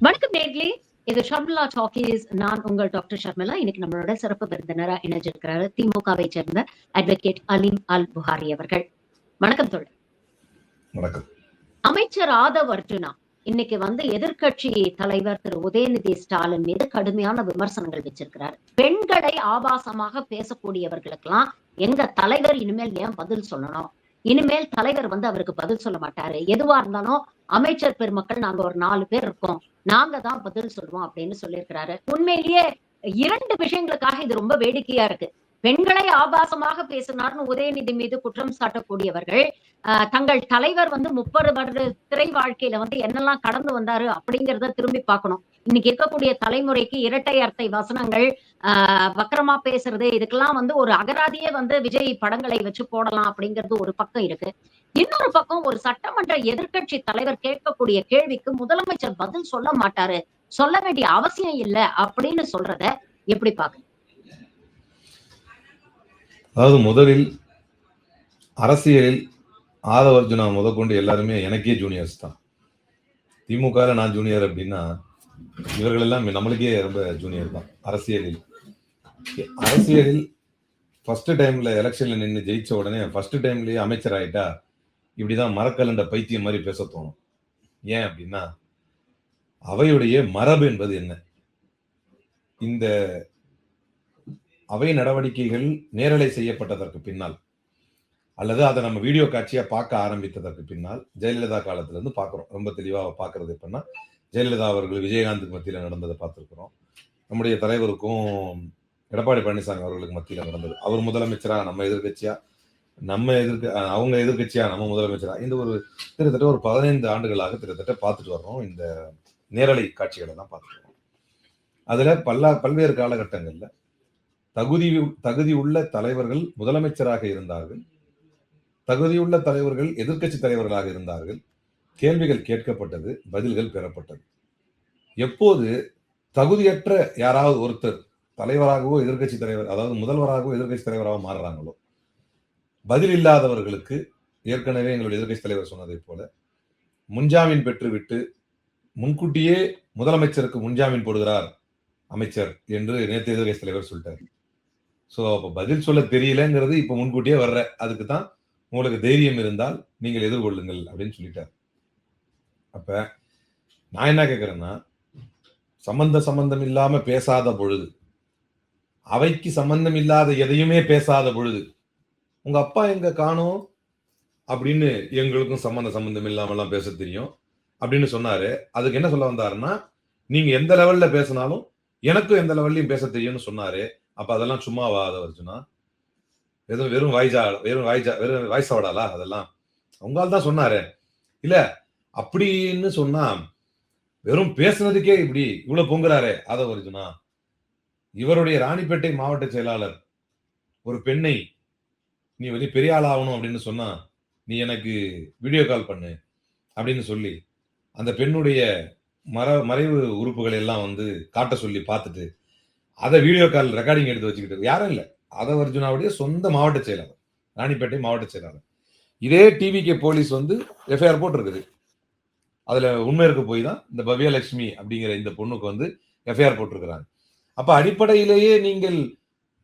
வணக்கம் நேர்களே, இது ஷர்மிளா டாக்கீஸ். நான் உங்கள் டாக்டர் ஷர்மிளா. இன்னைக்கு நம்மளோட சிறப்பு விருந்தினரா இணைஞ்சிருக்கிறாரு திமுகவை சேர்ந்த அட்வொகேட் அலீம் அல் புகாரி அவர்கள். வணக்கம் தோழர். வணக்கம். அமைச்சர் ஆதவ் அர்ஜுனா இன்னைக்கு எதிர்க்கட்சி தலைவர் திரு உதயநிதி ஸ்டாலின் மீது கடுமையான விமர்சனங்கள் வச்சிருக்கிறார். பெண்களை ஆபாசமாக பேசக்கூடியவர்களுக்கெல்லாம் எங்க தலைவர் இனிமேல் ஏன் பதில் சொல்லணும்? இனிமேல் தலைவர் அவருக்கு பதில் சொல்ல மாட்டாரு. எதுவா இருந்தாலும் அமைச்சர் பெருமக்கள் நாங்க ஒரு 4 பேர் இருக்கோம், நாங்க தான் பதில் சொல்லுவோம் அப்படின்னு சொல்லியிருக்கிறாரு. உண்மையிலேயே 2 விஷயங்களுக்காக இது ரொம்ப வேடிக்கையா இருக்கு. பெண்களை ஆபாசமாக பேசினார்னு உதயநிதி மீது குற்றம் சாட்டக்கூடியவர்கள் தங்கள் தலைவர் 30 வருட திரை வாழ்க்கையில என்னெல்லாம் கடந்து வந்தாரு அப்படிங்கறத திரும்பி பார்க்கணும். இன்னைக்கு இருக்கக்கூடிய தலைமுறைக்கு இரட்டை அர்த்தை வசனங்கள், வக்கரமா பேசுறது, இதுக்கெல்லாம் ஒரு அகராதியே விஜய் படங்களை வச்சு போடலாம் அப்படிங்கிறது ஒரு பக்கம் இருக்கு. இன்னொரு பக்கம் ஒரு சட்டமன்ற எதிர்க்கட்சி தலைவர் கேட்கக்கூடிய கேள்விக்கு முதலமைச்சர் பதில் சொல்ல மாட்டாரு, சொல்ல வேண்டிய அவசியம் இல்ல அப்படின்னு சொல்றத எப்படி பாக்க? அதாவது முதலில் அரசியலில் ஆதவ அர்ஜுனா முதற்கொண்டு எல்லாருமே எனக்கே ஜூனியர்ஸ் தான். திமுக நான் ஜூனியர் அப்படின்னா இவர்கள் எல்லாம் நம்மளுக்கே ரொம்ப ஜூனியர் தான். அரசியலில் ஃபர்ஸ்ட் டைம்ல எலெக்ஷன்ல நின்று ஜெயிச்ச உடனே ஃபர்ஸ்ட் டைம்லயே அமைச்சர் ஆயிட்டா இப்படிதான் மரக்கலண்ட பைத்தியம் மாதிரி பேச தோணும். ஏன் அப்படின்னா அவையுடைய மரபு என்பது என்ன? இந்த அவை நடவடிக்கைகள் நேரலை செய்யப்பட்டதற்கு பின்னால் அல்லது அதை நம்ம வீடியோ காட்சியா பார்க்க ஆரம்பித்ததற்கு பின்னால் ஜெயலலிதா காலத்துல இருந்து பார்க்கிறோம். ரொம்ப தெளிவாக பார்க்கறது எப்படின்னா, ஜெயலலிதா அவர்கள் விஜயகாந்துக்கு மத்தியில நடந்ததை பார்த்திருக்கிறோம். நம்முடைய தலைவருக்கும் எடப்பாடி பழனிசாமி அவர்களுக்கு மத்தியில நடந்தது. அவர் முதலமைச்சரா நம்ம எதிர்கட்சியா, அவங்க எதிர்கட்சியா நம்ம முதலமைச்சரா, இந்த ஒரு கிட்டத்தட்ட ஒரு 15 ஆண்டுகளாக கிட்டத்தட்ட பார்த்துட்டு வர்றோம். இந்த நேரலை காட்சிகளை எல்லாம் பார்த்துட்டு வரோம். அதுல பல்வேறு காலகட்டங்கள்ல தகுதி உள்ள தலைவர்கள் முதலமைச்சராக இருந்தார்கள், தகுதியுள்ள தலைவர்கள் எதிர்க்கட்சி தலைவர்களாக இருந்தார்கள். கேள்விகள் கேட்கப்பட்டது, பதில்கள் பெறப்பட்டது. எப்போது தகுதியற்ற யாராவது ஒருத்தர் தலைவராகவோ எதிர்க்கட்சி தலைவர், அதாவது முதல்வராகவோ எதிர்க்கட்சி தலைவராக மாறுறாங்களோ, பதில் இல்லாதவர்களுக்கு ஏற்கனவே எங்களுடைய எதிர்க்கட்சி தலைவர் சொன்னதை போல முன்ஜாமீன் பெற்றுவிட்டு முன்கூட்டியே முதலமைச்சருக்கு முன்ஜாமீன் போடுகிறார் அமைச்சர் என்று நேற்று எதிர்க்கட்சி தலைவர் சொல்லிட்டார். ஸோ அப்போ பதில் சொல்ல தெரியலங்கிறது இப்போ முன்கூட்டியே வர்ற, அதுக்கு தான் உங்களுக்கு தைரியம் இருந்தால் நீங்கள் எதிர்கொள்ளுங்கள் அப்படின்னு சொல்லிட்டார். அப்ப நான் என்ன கேட்கிறேன்னா, சம்பந்தம் இல்லாம பேசாத பொழுது, அவைக்கு சம்பந்தம் இல்லாத எதையுமே பேசாத பொழுது, உங்க அப்பா எங்க காணோம் அப்படின்னு எங்களுக்கும் சம்பந்தம் இல்லாமலாம் பேச தெரியும் அப்படின்னு சொன்னாரு. அதுக்கு என்ன சொல்ல வந்தாருன்னா, நீங்க எந்த லெவல்ல பேசினாலும் எனக்கும் எந்த லெவல்லையும் பேச தெரியும்னு சொன்னாரு. அப்ப அதெல்லாம் சும்மாவா ஆதவ அர்ஜுனா? வெறும் வாய்ஸாவடாலா? அதெல்லாம் உங்களால் தான் சொன்னாரு இல்ல அப்படின்னு சொன்னா, வெறும் பேசுனதுக்கே இப்படி இவ்வளவு பொங்குறாரு ஆதவ அர்ஜுனா. இவருடைய ராணிப்பேட்டை மாவட்ட செயலாளர் ஒரு பெண்ணை நீ பெரிய ஆள் ஆகணும் அப்படின்னு சொன்னா, நீ எனக்கு வீடியோ கால் பண்ணு அப்படின்னு சொல்லி அந்த பெண்ணுடைய மறைவு உறுப்புகளை எல்லாம் காட்ட சொல்லி பார்த்துட்டு அதை வீடியோ கால் ரெக்கார்டிங் எடுத்து வச்சுக்கிட்டு யாரும் இல்லை, ஆதவ அர்ஜுனாவுடைய சொந்த மாவட்ட செயலாளர், ராணிப்பேட்டை மாவட்ட செயலாளர். இதே டிவிகே போலீஸ் எஃப்ஐஆர் போட்டிருக்குது. அதுல உண்மை இருக்க போய் தான் இந்த பவ்யலட்சுமி அப்படிங்கிற இந்த பொண்ணுக்கு எஃப்ஐஆர் போட்டிருக்கிறாங்க. அப்ப அடிப்படையிலேயே நீங்கள்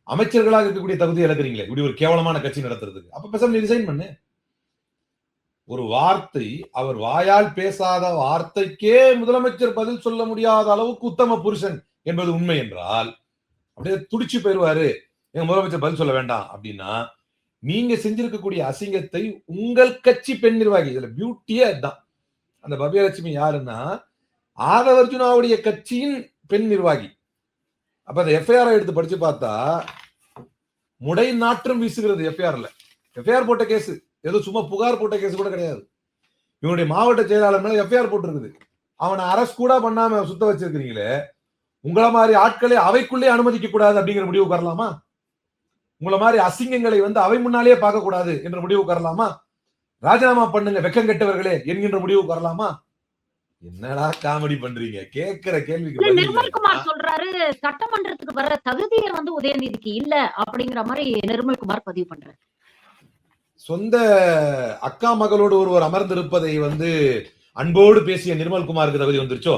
அமைச்சர்களாக இருக்கக்கூடிய தகுதி இழக்கிறீங்களே இப்படி ஒரு கேவலமான கட்சி நடத்துறதுக்கு. அப்ப பேசாம ரிசைன் பண்ணு. ஒரு வார்த்தை, அவர் வாயால் பேசாத வார்த்தைக்கே முதலமைச்சர் பதில் சொல்ல முடியாத அளவுக்கு உத்தம புருஷன் என்பது உண்மை என்றால் அப்படியே துடிச்சு போயிருவாரு, எங்க முதலமைச்சர் பதில் சொல்ல வேண்டாம் அப்படின்னா, நீங்க செஞ்சிருக்கக்கூடிய அசிங்கத்தை உங்கள் கட்சி பெண் நிர்வாகி, இதுல பியூட்டியே அதுதான். அந்த பவ்யலட்சுமி யாருன்னா ஆதவ அர்ஜுனாவுடைய கட்சியின் பெண் நிர்வாகி. அப்ப அந்த எஃப்ஐஆர் எடுத்து படிச்சு பார்த்தா முடை நாற்றம் வீசுகிறது. எஃப்ஐஆர் போட்ட கேஸ் ஏதோ சும்மா புகார் போட்ட கேஸ் கூட கிடையாது. இவனுடைய மாவட்ட செயலாளர் மேல எஃப்ஐஆர் போட்டிருக்குது. அவனை அரசு கூட பண்ணாம சுத்த வச்சிருக்கிறீங்களே, உங்களை மாதிரி ஆட்களை அவைக்குள்ளே அனுமதிக்க கூடாது அப்படிங்கிற முடிவுக்கு வரலாமா? உங்களை மாதிரி அசிங்கங்களை அவை முன்னாலேயே பார்க்க கூடாது என்ற முடிவுக்கு வரலாமா? ராஜினாமா பண்ணுங்க வெக்கம் கெட்டவர்களே என்கின்ற முடிவுக்கு வரலாமா? என்னடா காமெடி பண்றீங்க? கேட்கிற கேள்விக்கு நிர்மல்குமார் சொல்றாரு, சட்டமன்றத்துக்கு வர தகுதியை உதயநிதிக்கு இல்ல அப்படிங்கிற மாதிரி நிர்மல்குமார் பதிவு பண்றாரு. சொந்த அக்கா மகளோடு ஒருவர் அமர்ந்திருப்பதை அன்போடு பேசிய நிர்மல்குமாருக்கு தகுதி வந்துருச்சோ?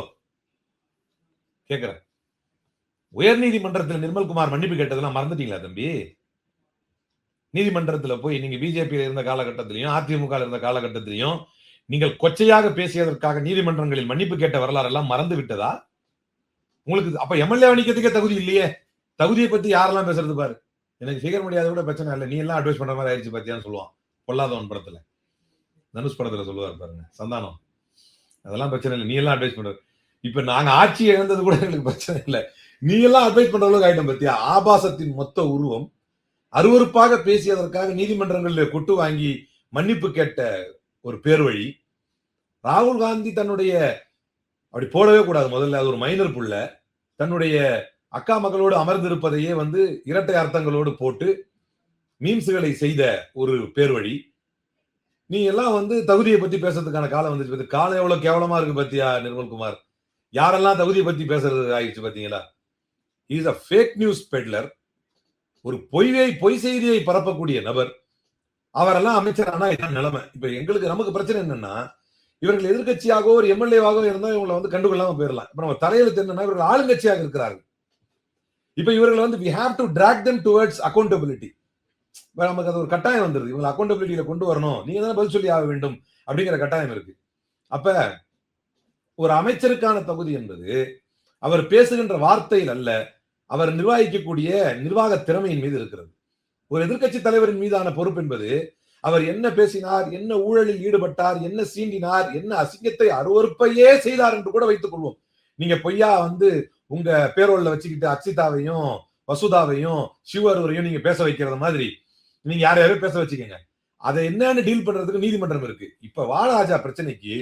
கேட்கிறேன். உயர் நீதிமன்றத்தில் நிர்மல்குமார் மன்னிப்பு கேட்டதெல்லாம் மறந்துட்டீங்களா தம்பி? நீதிமன்றத்தில் போய் நீங்க பிஜேபியில் இருந்த காலகட்டத்திலையும் அதிமுக இருந்த காலகட்டத்திலையும் நீங்கள் கொச்சையாக பேசியதற்காக நீதிமன்றங்களில் மன்னிப்பு கேட்ட வரலாறு எல்லாம் மறந்து விட்டதா உங்களுக்கு? அப்ப எம்எல்ஏ நிக்கிறதுக்கே தகுதி இல்லையே. தகுதியை பத்தி யாரெல்லாம் பேசுறது பாரு. எனக்கு ஃபிகர் முடியாத கூட பிரச்சனை இல்லை, நீ எல்லாம் அட்வைஸ் பண்ற மாதிரி ஆயிடுச்சு பாத்தியான்னு சொல்லுவான். பொல்லாதவன் படத்துல, தனுஷ் படத்துல சொல்லுவார் பாருங்க சந்தானம், அதெல்லாம் பிரச்சனை இல்லை, நீ எல்லாம் அட்வைஸ் பண்ற. இப்ப நாங்க ஆட்சி இழந்தது கூட எங்களுக்கு பிரச்சனை இல்லை, நீ எல்லாம் அட்வைஸ் பண்ற அளவுக்கு ஆயிட்டம் பத்தியா? ஆபாசத்தின் மொத்த உருவம். அருவருப்பாக பேசியதற்காக நீதிமன்றங்களில் கொட்டு வாங்கி மன்னிப்பு கேட்ட ஒரு பேர் வழி. ராகுல் காந்தி தன்னுடைய அப்படி போடவே கூடாது முதல்ல, அது ஒரு மைனர் புள்ள, தன்னுடைய அக்கா மகளோடு அமர்ந்திருப்பதையே இரட்டை அர்த்தங்களோடு போட்டு மீம்ஸ்களை செய்த ஒரு பேர் வழி. நீ எல்லாம் தகுதியை பத்தி பேசுறதுக்கான காலம் வந்துச்சு. காலம் எவ்வளவு கேவலமா இருக்கு பத்தியா நிர்மல்குமார்? யாரெல்லாம் தகுதியை பத்தி பேசுறது ஆயிடுச்சு பாத்தீங்களா? Is a fake news Butler, ஒரு பொய் செய்தியை பரப்பக்கூடிய நபர். அவரெல்லாம் அமைச்சர் ஆனா இதான் நிலைமை. இப்ப நமக்கு பிரச்சனை என்னன்னா, இவர்கள் எதிர்கட்சியாகவோ ஒரு எம்எல்ஏவாகவோ இருந்தா இவங்களை கண்டுகொள்ளாம போயிடலாம். இப்ப நம்ம தலையெழுத்து என்னன்னா, இவர்கள் ஆளுங்கட்சியாக இருக்கிறார்கள். இப்ப இவர்கள் we have to drag them towards accountability. நமக்கு அது ஒரு கட்டாயம் வந்துருது, இவங்களை அக்கௌண்டபிலிட்டியில கொண்டு வரணும், நீங்க தானே பதில் சொல்லி ஆக வேண்டும் அப்படிங்கிற கட்டாயம் இருக்கு. அப்ப ஒரு அமைச்சருக்கான தகுதி என்பது அவர் பேசுகின்ற வார்த்தையில் அல்ல, அவர் நிர்வகிக்கக்கூடிய நிர்வாக திறமையின் மீது இருக்கிறது. ஒரு எதிர்க்கட்சி தலைவரின் மீதான பொறுப்பு என்பது அவர் என்ன பேசினார், என்ன ஊழலில் ஈடுபட்டார், என்ன சீண்டினார், என்ன அசிங்கத்தை அருவருப்பையே செய்தார் என்று கூட வைத்துக் கொள்வோம். நீங்க பொய்யா உங்க பேரோல்ல வச்சுக்கிட்டு அக்ஷிதாவையும் வசுதாவையும் சிவருவரையும் நீங்க பேச வைக்கிறது மாதிரி நீங்க யாரையாவே பேச வச்சுக்கீங்க. அதை என்னன்னு டீல் பண்றதுக்கு நீதிமன்றம் இருக்கு. இப்ப வாலாஜா பிரச்சனைக்கு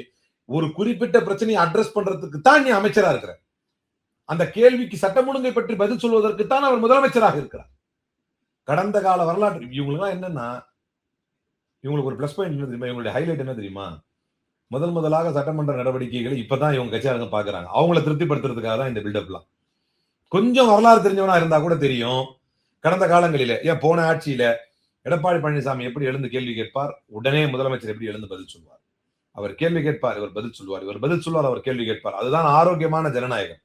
ஒரு குறிப்பிட்ட பிரச்சனையை அட்ரஸ் பண்றதுக்கு தான் நீ அமைச்சரா இருக்கிற. அந்த கேள்விக்கு சட்டம் ஒழுங்கை பற்றி பதில் சொல்வதற்கு தான் அவர் முதலமைச்சராக இருக்கிறார். கடந்த கால வரலாற்று இவங்களுக்கு என்னன்னா, இவங்களுக்கு ஒரு பிளஸ் பாயிண்ட் என்ன தெரியுமா? இவங்களுடைய ஹைலைட் என்ன தெரியுமா? முதலாக சட்டமன்ற நடவடிக்கைகளை இப்பதான் இவங்க கட்சியாளங்க பாக்குறாங்க. அவங்கள திருப்திப்படுத்துறதுக்காக தான் இந்த பில்டப்லாம். கொஞ்சம் வரலாறு தெரிஞ்சவனா இருந்தா கூட தெரியும், கடந்த காலங்களில ஏன் போன ஆட்சியில எடப்பாடி பழனிசாமி எப்படி எழுந்து கேள்வி கேட்பார், உடனே முதலமைச்சர் எப்படி எழுந்து பதில் சொல்வார். அவர் கேள்வி கேட்பார், இவர் பதில் சொல்வார், இவர் பதில் சொல்வார், அவர் கேள்வி கேட்பார். அதுதான் ஆரோக்கியமான ஜனநாயகம்.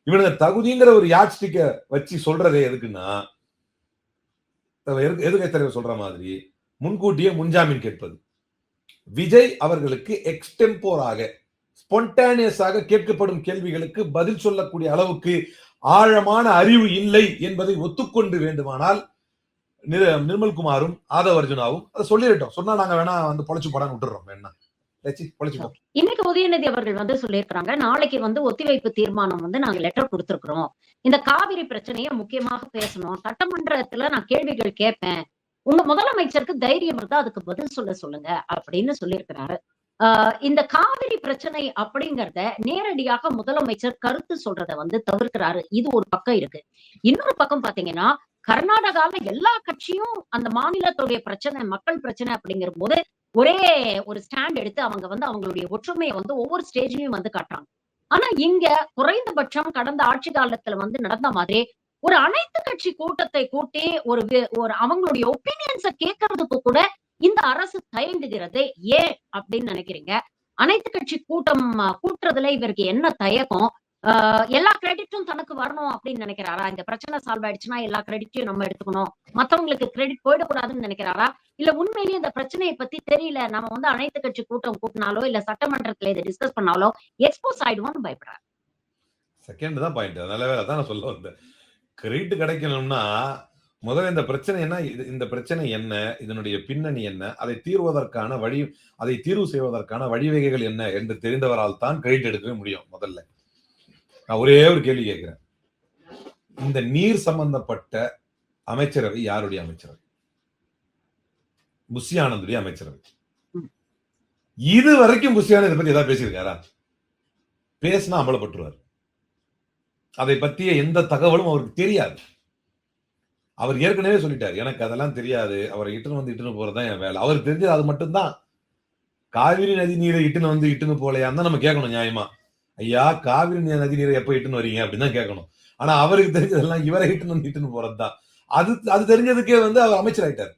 இவனுங்க தகுதிங்கிற ஒரு யாட்ஸ்டிக்க வச்சு சொல்றதே எதுக்குன்னா, எதிர்க்கட்சி தலைவர் சொல்ற மாதிரி முன்கூட்டியே முன்ஜாமீன் கேட்பது. விஜய் அவர்களுக்கு எக்ஸ்டெம்போராக ஸ்பான்டேனியஸாக கேட்கப்படும் கேள்விகளுக்கு பதில் சொல்லக்கூடிய அளவுக்கு ஆழமான அறிவு இல்லை என்பதை ஒத்துக்கொண்டு வேண்டுமானால் நிர்மல்குமாரும் ஆதவ் அர்ஜுனாவும் அதை சொல்லிடட்டும். சொன்னா நாங்க வேணா பொழைச்சு போடான்னு விட்டுறோம். வேணா இன்னைக்கு உதயநிதி அவர்கள் சொல்லியிருக்கிறாங்க, நாளைக்கு ஒத்திவைப்பு தீர்மானம் நாங்க லெட்டர் கொடுத்திருக்கிறோம், இந்த காவிரி பிரச்சனையை முக்கியமாக பேசணும், சட்டமன்றத்துல நான் கேள்விகள் கேட்பேன், உங்க முதலமைச்சருக்கு தைரியம் இருந்தா அதுக்கு பதில் சொல்லுங்க அப்படின்னு சொல்லியிருக்கிறாரு. இந்த காவிரி பிரச்சனை அப்படிங்கறத நேரடியாக முதலமைச்சர் கருத்து சொல்றத தவிர்க்கிறாரு. இது ஒரு பக்கம் இருக்கு. இன்னொரு பக்கம் பாத்தீங்கன்னா, கர்நாடகால எல்லா கட்சியும் அந்த மாநிலத்துடைய பிரச்சனை, மக்கள் பிரச்சனை அப்படிங்கிற போது ஒரே ஒரு ஸ்டாண்ட் எடுத்து அவங்க அவங்களுடைய ஒற்றுமையை ஒவ்வொரு ஸ்டேஜ்லயும் காட்டுறாங்க. ஆனா இங்க குறைந்தபட்சம் கடந்த ஆட்சி காலத்துல நடந்த மாதிரி ஒரு அனைத்து கட்சி கூட்டத்தை கூட்டி ஒரு அவங்களுடைய ஒப்பீனியன்ஸ கேட்கறதுக்கு கூட இந்த அரசு தயங்குகிறது. ஏன் அப்படின்னு நினைக்கிறீங்க? அனைத்து கட்சி கூட்டுறதுல இவருக்கு என்ன தயக்கம்? எல்லா கிரெடிட்டும் தனக்கு வரணும் அப்படின்னு நினைக்கிறாரா? இந்த பிரச்சனை சால்வ் ஆயிடுச்சுன்னா எல்லா கிரெடிட்டையும் நம்ம எடுத்துக்கணும், மத்தவங்களுக்கு கிரெடிட் போயிடக்கூடாதுன்னு நினைக்கிறாரா? இல்ல உண்மையிலேயே இந்த பிரச்சனையை பத்தி தெரியல, நம்ம அனைத்து கட்சி கூட்டம் கூட்டினாலோ இல்ல சட்டமன்றத்துல இதை டிஸ்கஸ் பண்ணாலோ எக்ஸ்போஸ் ஆயிடுவோம்னு பயப்படுறாரு. செகண்ட் தான் பாயிண்ட். அதனால அதான் நான் சொல்ல வந்தேன். கிரெடிட் கிடைக்கணும்னா முதல்ல இந்த பிரச்சனை என்ன, இந்த பிரச்சனை என்ன, இதனுடைய பின்னணி என்ன, அதை தீர்வு செய்வதற்கான வழிவகைகள் என்ன என்று தெரிந்தவரால் தான் கிரெடிட் எடுக்கவே முடியும். முதல்ல நான் ஒரே ஒரு கேள்வி கேட்கிறேன். இந்த நீர் சம்பந்தப்பட்ட அமைச்சரவை யாருடைய அமைச்சரவை? புஷி ஆனந்துடைய அமைச்சரவை. இது வரைக்கும் புஷி ஆனந்த் பத்தி ஏதாவது பேசியிருக்காரா? பேசினா அமலப்பட்டுருவார். அதை பற்றிய எந்த தகவலும் அவருக்கு தெரியாது. அவர் ஏற்கனவே சொல்லிட்டார், எனக்கு அதெல்லாம் தெரியாது, அவரை இட்டுன்னு போறதுதான் என் வேலை. அவருக்கு தெரிஞ்சது அது மட்டும்தான். காவிரி நதி நீரை இட்டுன்னு போலையான்னு தான் நம்ம கேட்கணும் நியாயமா. ஐயா, காவிரி நதி நீரை எப்ப இட்டுன்னு வரீங்க அப்படின்னு தான் கேட்கணும். ஆனா அவருக்கு தெரிஞ்சதெல்லாம் இவரை இட்டுன்னு போறதுதான். அது தெரிஞ்சதுக்கே அவர் அமைச்சர் ஆயிட்டார்.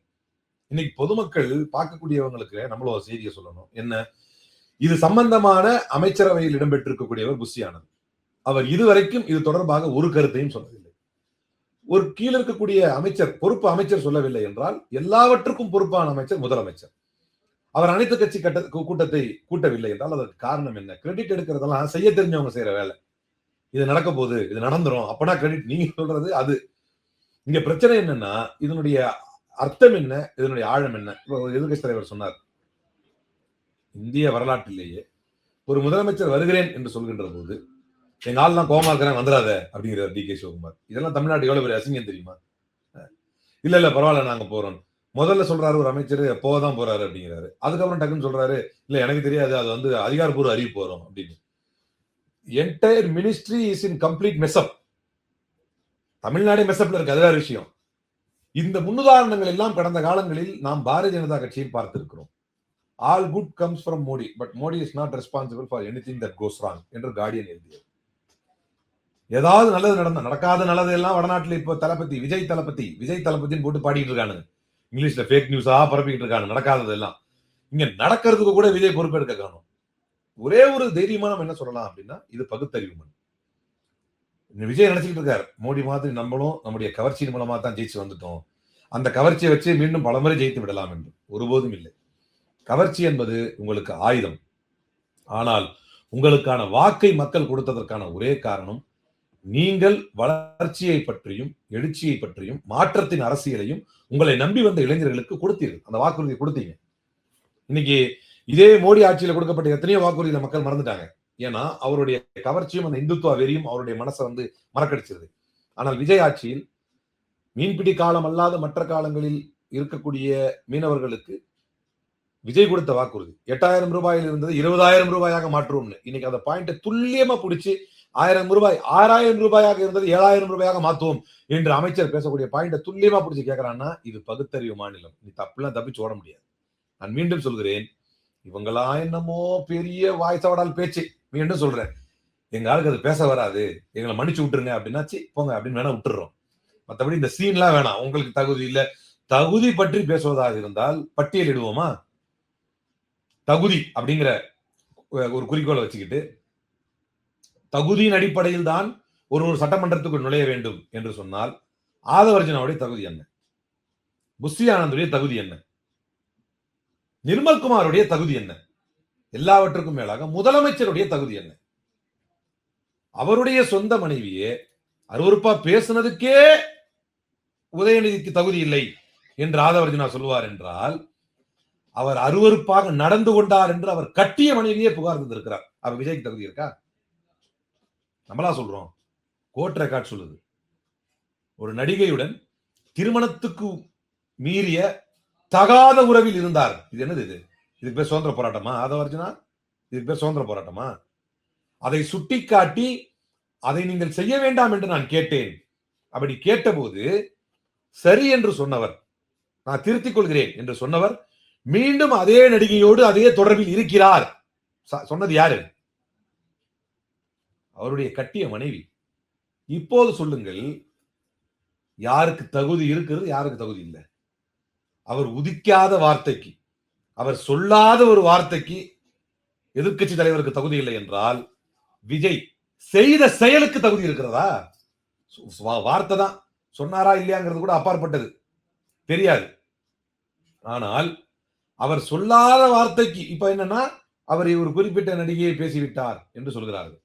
இன்னைக்கு பொதுமக்கள் பார்க்கக்கூடியவங்களுக்கு நம்மளும் ஒரு செய்தியை சொல்லணும். என்ன, இது சம்பந்தமான அமைச்சரவையில் இடம்பெற்றிருக்கக்கூடியவர் புஷி ஆனந்த். அவர் இதுவரைக்கும் இது தொடர்பாக ஒரு கருத்தையும் சொல்லவில்லை. ஒரு கீழே இருக்கக்கூடிய அமைச்சர், பொறுப்பு அமைச்சர் சொல்லவில்லை என்றால் எல்லாவற்றுக்கும் பொறுப்பான அமைச்சர் முதலமைச்சர். அவர் அனைத்து கட்சி கூட்டத்தை கூட்டவில்லை என்றால் அதற்கு காரணம் என்ன? கிரெடிட் எடுக்கிறதெல்லாம் செய்ய தெரிஞ்சவங்க செய்யற வேலை. இது நடக்க போகுது, இது நடந்துரும், அப்பனா கிரெடிட் நீங்க சொல்றது அது. இங்க பிரச்சனை என்னன்னா, இதனுடைய அர்த்தம் என்ன, இதனுடைய ஆழம் என்ன? எதிர்கட்சி தலைவர் சொன்னார், இந்திய வரலாற்றிலேயே ஒரு முதலமைச்சர் வருகிறேன் என்று சொல்கின்ற போது எங்க ஆள் தான் கோமா இருக்கிறேன் வந்துடாத அப்படிங்கிறார் டி கே சிவகுமார். இதெல்லாம் தமிழ்நாடு எவ்வளவு பெரிய அசிங்கம் தெரியுமா? இல்ல பரவாயில்ல நாங்க போறோம். முதல்ல சொல்றாரு ஒரு அமைச்சர் போதான் போறாரு அப்படிங்கிறாரு. அதுக்கப்புறம் டக்குன்னு சொல்றாரு இல்ல எனக்கு தெரியாது, அது வந்து அதிகாரப்பூர்வ அறிவிப்பு வரும் அப்படின்னு. Entire ministry is in complete mess up. Tamil Nadu மெஸ்அப்ல இருக்கு, அது வேற விஷயம். இந்த முன்னுதாரணங்கள் எல்லாம் கடந்த காலங்களில் நாம் பாரதிய ஜனதா கட்சியில் பார்த்திருக்கிறோம். All good comes from Modi, but Modi is not responsible for anything that cos wrong என்று கார்டியன் எழுதியது. ஏதாவது நல்லது நடக்காத நல்லது எல்லாம் வடநாட்டில் இப்போ விஜய் தளபதின்னு போட்டு பாடிட்டு இருக்கானுங்க. இங்கிலீஷ்ல ஃபேக் நியூஸா பரப்பிட்டு இருக்காங்க நடக்காதது எல்லாம். இங்க நடக்கிறதுக்கு கூட விஜய் பொறுப்பெடுக்க காணும். ஒரே ஒரு தைரியமா நம்ம என்ன சொல்லலாம் அப்படின்னா, இது பகுத்தறிவு மண். விஜய் நினைச்சிட்டு இருக்காரு மோடி மாதிரி நம்மளும் நம்முடைய கவர்ச்சியின் மூலமா தான் ஜெயிச்சு வந்துட்டோம், அந்த கவர்ச்சியை வச்சு மீண்டும் பலமுறை ஜெயித்து விடலாம் என்று. ஒருபோதும் இல்லை. கவர்ச்சி என்பது உங்களுக்கு ஆயுதம். ஆனால் உங்களுக்கான வாக்கை மக்கள் கொடுத்ததற்கான ஒரே காரணம், நீங்கள் வளர்ச்சியை பற்றியும் எழுச்சியை பற்றியும் மாற்றத்தின் அரசியலையும் உங்களை நம்பி வந்த இளைஞர்களுக்கு கொடுத்தீர்கள். அந்த வாக்குறுதியை கொடுத்தீங்க. இன்னைக்கு இதே மோடி ஆட்சியில் கொடுக்கப்பட்ட எத்தனையோ வாக்குறுதியில மக்கள் மறந்துட்டாங்க. ஏன்னா அவருடைய கவர்ச்சியும் அந்த இந்துத்துவ வெறியும் அவருடைய மனசை வந்து மறக்கடிச்சிருது. ஆனால் விஜய் ஆட்சியில் மீன்பிடி காலம் அல்லாத மற்ற காலங்களில் இருக்கக்கூடிய மீனவர்களுக்கு விஜய் கொடுத்த வாக்குறுதி 8,000 ரூபாயில் இருந்தது 20,000 ரூபாயாக மாற்றுவோம்னு. இன்னைக்கு அந்த பாயிண்ட துல்லியமா பிடிச்சி 1,000 ரூபாய் 6,000 ரூபாயாக இருந்தது 7,000 ரூபாயாக மாற்றுவோம் என்று அமைச்சர் பேசக்கூடிய பாயிண்ட துல்லியமா பிடிச்சி கேட்கிறான்னா, இது பகுத்தறிவு மாநிலம். நீ தப்புலாம் தப்பிச்சு ஓட முடியாது. நான் மீண்டும் சொல்கிறேன், இவங்களா என்னமோ பெரிய வாய்ஸாவடால் பேச்சு. மீண்டும் சொல்றேன், எங்க ஆளுக்கு அது பேச வராது, எங்களை மன்னிச்சு விட்டுருங்க அப்படின்னாச்சு போங்க அப்படின்னு வேணா விட்டுறோம். மற்றபடி இந்த சீன்லாம் வேணாம். உங்களுக்கு தகுதி இல்ல, தகுதி பற்றி பேசுவதாக இருந்தால் பட்டியலிடுவோமா? தகுதி அப்படிங்கிற ஒரு குறிக்கோளை வச்சுக்கிட்டு தகுதியின் அடிப்படையில் தான் ஒரு சட்டமன்றத்துக்கு நுழைய வேண்டும் என்று சொன்னால் ஆதவர்ஜனாவுடைய தகுதி என்ன, புஸ்ரி ஆனந்துடைய தகுதி என்ன, நிர்மல்குமாருடைய தகுதி என்ன, எல்லாவற்றுக்கும் மேலாக முதலமைச்சருடைய தகுதி என்ன? அவருடைய சொந்த மனைவியே அருவருப்பா பேசுனதுக்கே உதயநிதிக்கு தகுதி இல்லை என்று ஆதவர்ஜனா சொல்லுவார் என்றால், அவர் அருவருப்பாக நடந்து கொண்டார் என்று அவர் கட்டிய மனைவியே புகார் தந்திருக்கிறார். அவர் விஜய்க்கு தகுதி இருக்கா? நம்மளா சொல்றோம், கோர்ட் ரெக்கார்ட் சொல்லுது. ஒரு நடிகையுடன் திருமணத்துக்கு மீறிய தகாத உறவில் இருந்தார். இது என்னது? இதுக்கு பேர் சுதந்திர போராட்டமா? ஆதவர்ஜனா, இதுக்கு பேர் சுதந்திர போராட்டமா? அதை சுட்டிக்காட்டி அதை நீங்கள் செய்ய வேண்டாம் என்று நான் கேட்டேன். அப்படி கேட்டபோது சரி என்று சொன்னவர், நான் திருத்திக் கொள்கிறேன் என்று சொன்னவர் மீண்டும் அதே நடிகையோடு அதே தொடர்பில் இருக்கிறார். சொன்னது யாரு? அவருடைய கட்டிய மனைவி. இப்போது சொல்லுங்கள், யாருக்கு தகுதி இருக்கிறது, யாருக்கு தகுதி இல்லை? அவர் உதிக்காத வார்த்தைக்கு, அவர் சொல்லாத ஒரு வார்த்தைக்கு எதிர்க்கட்சி தலைவருக்கு தகுதி இல்லை என்றால், விஜய் செய்த செயலுக்கு தகுதி இருக்கிறதா? வார்த்தை தான், சொன்னாரா இல்லையாங்கிறது கூட அப்பாற்பட்டது, தெரியாது. ஆனால் அவர் சொல்லாத வார்த்தைக்கு இப்ப என்னன்னா, அவர் ஒரு குறிப்பிட்ட நடிகையை பேசிவிட்டார் என்று சொல்கிறார்கள்.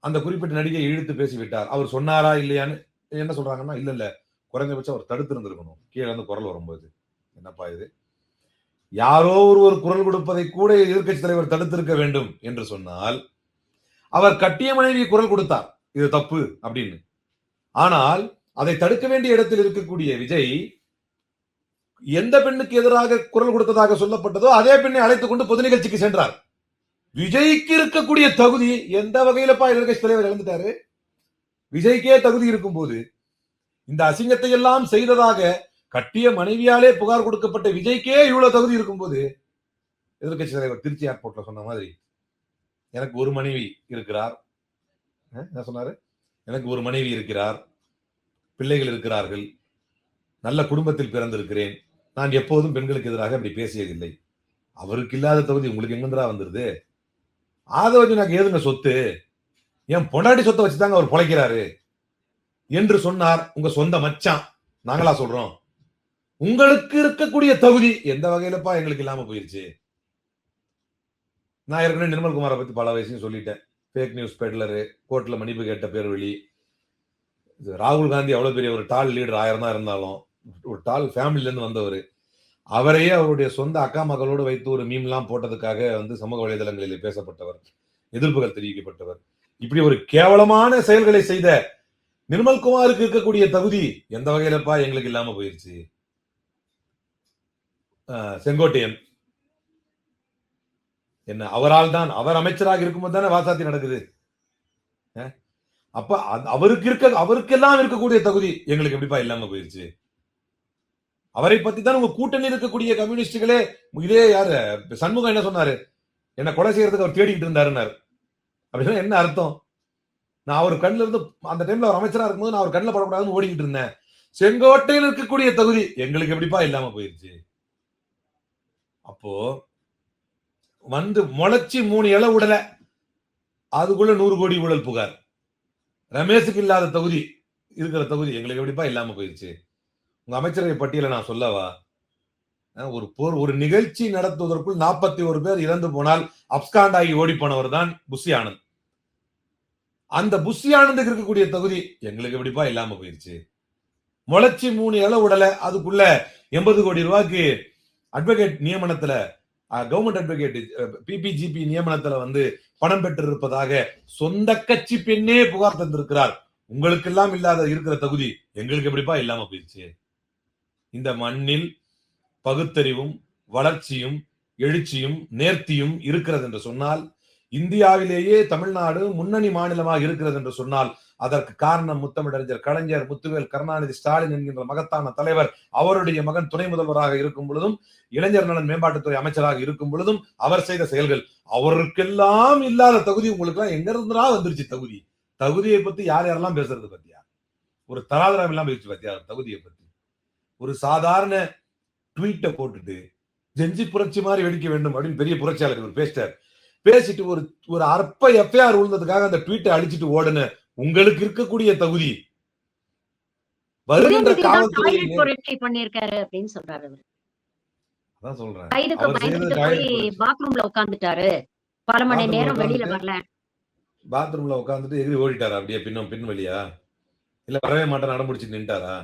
அந்த குறிப்பிட்ட நடிகையை இழுத்து பேசிவிட்டார். அவர் சொன்னாரா இல்லையான்னு என்ன சொல்றாங்கன்னா, இல்ல குறைந்தபட்சம் அவர் தடுத்து இருந்திருக்கணும். கீழே இருந்து குரல் வரும்போது, என்னப்பா இது, யாரோ ஒரு குரல் கொடுப்பதை கூட எதிர்க்கட்சி தலைவர் தடுத்திருக்க வேண்டும் என்று சொன்னால், அவர் கட்டிய மனைவி குரல் கொடுத்தார் இது தப்பு அப்படின்னு. ஆனால் அதை தடுக்க வேண்டிய இடத்தில் இருக்கக்கூடிய விஜய் எந்த பெண்ணுக்கு எதிராக குரல் கொடுத்ததாக சொல்லப்பட்டதோ அதே பெண்ணை அழைத்துக் கொண்டு பொது நிகழ்ச்சிக்கு சென்றார். விஜய்க்கு இருக்கக்கூடிய தகுதி எந்த வகையிலப்பா எதிர்க்கட்சி தலைவர் இழந்துட்டாரு? விஜய்க்கே தகுதி இருக்கும் போது, இந்த அசிங்கத்தை எல்லாம் செய்ததாக கட்டிய மனைவியாலே புகார் கொடுக்கப்பட்ட விஜய்க்கே இவ்வளவு தகுதி இருக்கும் போது, எதிர்க்கட்சி தலைவர் திருச்சி ஏர்போர்ட்ல சொன்ன மாதிரி, எனக்கு ஒரு மனைவி இருக்கிறார், என்ன சொன்னாரு, எனக்கு ஒரு மனைவி இருக்கிறார், பிள்ளைகள் இருக்கிறார்கள், நல்ல குடும்பத்தில் பிறந்திருக்கிறேன், நான் எப்போதும் பெண்களுக்கு எதிராக அப்படி பேசியதில்லை. அவருக்கு இல்லாத தகுதி உங்களுக்கு எங்கிருந்தா வந்துருது? ஆதவர்ஜனாக்கு ஏதுங்க சொத்து? என் பொண்டாட்டி சொத்தை வச்சுதாங்க அவர் பொழைக்கிறாரு என்று சொன்னார் உங்க சொந்த மச்சான். நாங்களா சொல்றோம்? உங்களுக்கு இருக்கக்கூடிய தகுதி எந்த வகையிலப்பா எங்களுக்கு இல்லாம போயிருச்சு? நான் ஏற்கனவே நிர்மல்குமாரை பத்தி பல வயசையும் சொல்லிட்டேன். ஃபேக் நியூஸ் பெட்லரு, கோர்ட்ல மன்னிப்பு கேட்ட பேர் வெளி. ராகுல் காந்தி அவ்வளவு பெரிய ஒரு டால் லீடர் 1000 தான் இருந்தாலும் ஒரு டால் ஃபேமிலில இருந்து வந்தவர். அவரையே அவருடைய சொந்த அக்கா மகளோடு வைத்து ஒரு மீம்லாம் போட்டதுக்காக சமூக வலைதளங்களில் பேசப்பட்டவர், எதிர்ப்புகள் தெரிவிக்கப்பட்டவர். இப்படி ஒரு கேவலமான செயல்களை செய்த நிர்மல்குமாருக்கு இருக்கக்கூடிய தகுதி எந்த வகையிலப்பா எங்களுக்கு இல்லாம போயிருச்சு? செங்கோட்டையன் என்ன அவரால் தான், அவர் அமைச்சராக இருக்கும்போது தானே வாசாத்தி நடக்குது. அப்ப அவருக்கெல்லாம் இருக்கக்கூடிய தகுதி எங்களுக்கு எப்படிப்பா இல்லாம போயிருச்சு? அவரை பத்தி தான் உங்க கூட்டணி இருக்கக்கூடிய கம்யூனிஸ்டுகளே, இதே யாரு சண்முகம் என்ன சொன்னாரு, என்ன கொலை செய்யறதுக்கு அவர் தேடிக்கிட்டு இருந்தாருன்னாரு. அப்படின்னா என்ன அர்த்தம்? நான் அவர் கண்ணில இருந்து அந்த டைம்ல அவர் அமைச்சரா இருக்கும்போது நான் அவர் கண்ணில் படக்கூடாதுன்னு ஓடிக்கிட்டு இருந்தேன். செங்கோட்டையில் இருக்கக்கூடிய தகுதி எங்களுக்கு எப்படிப்பா இல்லாம போயிருச்சு? அப்போ முளைச்சி 3 இலை உடல, அதுக்குள்ள 100 கோடி ஊழல் புகார். ரமேஷுக்கு இல்லாத தகுதி இருக்கிற தகுதி எங்களுக்கு எப்படிப்பா இல்லாம போயிருச்சு? உங்க அமைச்சரவை பட்டியலை நான் சொல்லவா? ஒரு நிகழ்ச்சி நடத்துவதற்குள் 41 பேர் இறந்து போனால் அப்ஸ்காண்ட் ஆகி ஓடி போனவர் தான் புஷி ஆனந்த். அந்த புஷி ஆனந்துக்கு இருக்கக்கூடிய தகுதி எங்களுக்கு எப்படிப்பா இல்லாம போயிருச்சு? முளைச்சி 3 இலை உடல, அதுக்குள்ள 80 கோடி ரூபாய்க்கு அட்வொகேட் நியமனத்துல, கவர்மெண்ட் அட்வொகேட் பிபிஜிபி நியமனத்துல பணம் பெற்றிருப்பதாக சொந்த கட்சி பெண்ணே புகார் தந்திருக்கிறார். உங்களுக்கு எல்லாம் இல்லாத இருக்கிற தகுதி எங்களுக்கு எப்படிப்பா இல்லாம போயிருச்சு? இந்த மண்ணில் பகுத்தறிவும் வளர்ச்சியும் எழுச்சியும் நேர்த்தியும் இருக்கிறது என்று சொன்னால், இந்தியாவிலேயே தமிழ்நாடு முன்னணி மாநிலமாக இருக்கிறது என்று சொன்னால் அதற்கு காரணம் முத்தமிழறிஞர் கலைஞர், முத்துவேல் கருணாநிதி ஸ்டாலின் என்கின்ற மகத்தான தலைவர். அவருடைய மகன் துணை முதல்வராக இருக்கும் பொழுதும், இளைஞர் நலன் மேம்பாட்டுத்துறை அமைச்சராக இருக்கும் பொழுதும் அவர் செய்த செயல்கள். அவருக்கெல்லாம் இல்லாத தகுதி உங்களுக்கு எல்லாம் எங்க இருந்தா வந்துருச்சு தகுதி? தகுதியை பத்தி யாரெல்லாம் பேசுறது பத்தியா? ஒரு தராதரம் எல்லாம் பேச்சு பத்தியா தகுதியை பத்தி? ஒரு சாதாரண ட்வீட்டை போட்டுட்டு ஜெஞ்சி புரட்சி மாதிரி வெடிக்க வேண்டும் அப்படின்னு பெரிய புரட்சியாளர் ஒரு பேசிட்டு ஒரு அற்ப எஃப்ஐஆர் விழுந்ததுக்காக அந்த ட்வீட்டை அழிச்சிட்டு ஓடுன உங்களுக்கு இருக்கக்கூடிய தகுதி வருகின்ற காவல்துறை பண்ணிருக்காரு அப்படின்னு சொல்றாரு. அதான் சொல்றேன், கைதுக்கு பயந்துட்டு போய் பாத்ரூம்ல உட்கார்ந்துட்டாரு, பல மணி நேரம் வெளியில வரல. பாத்ரூம்ல உட்கார்ந்துட்டு எகிரி ஓடிட்டாரா அப்படியே பின் வழியா? இல்ல வரவே மாட்டேன் அடம்பிடிச்சு நின்ட்டாரா?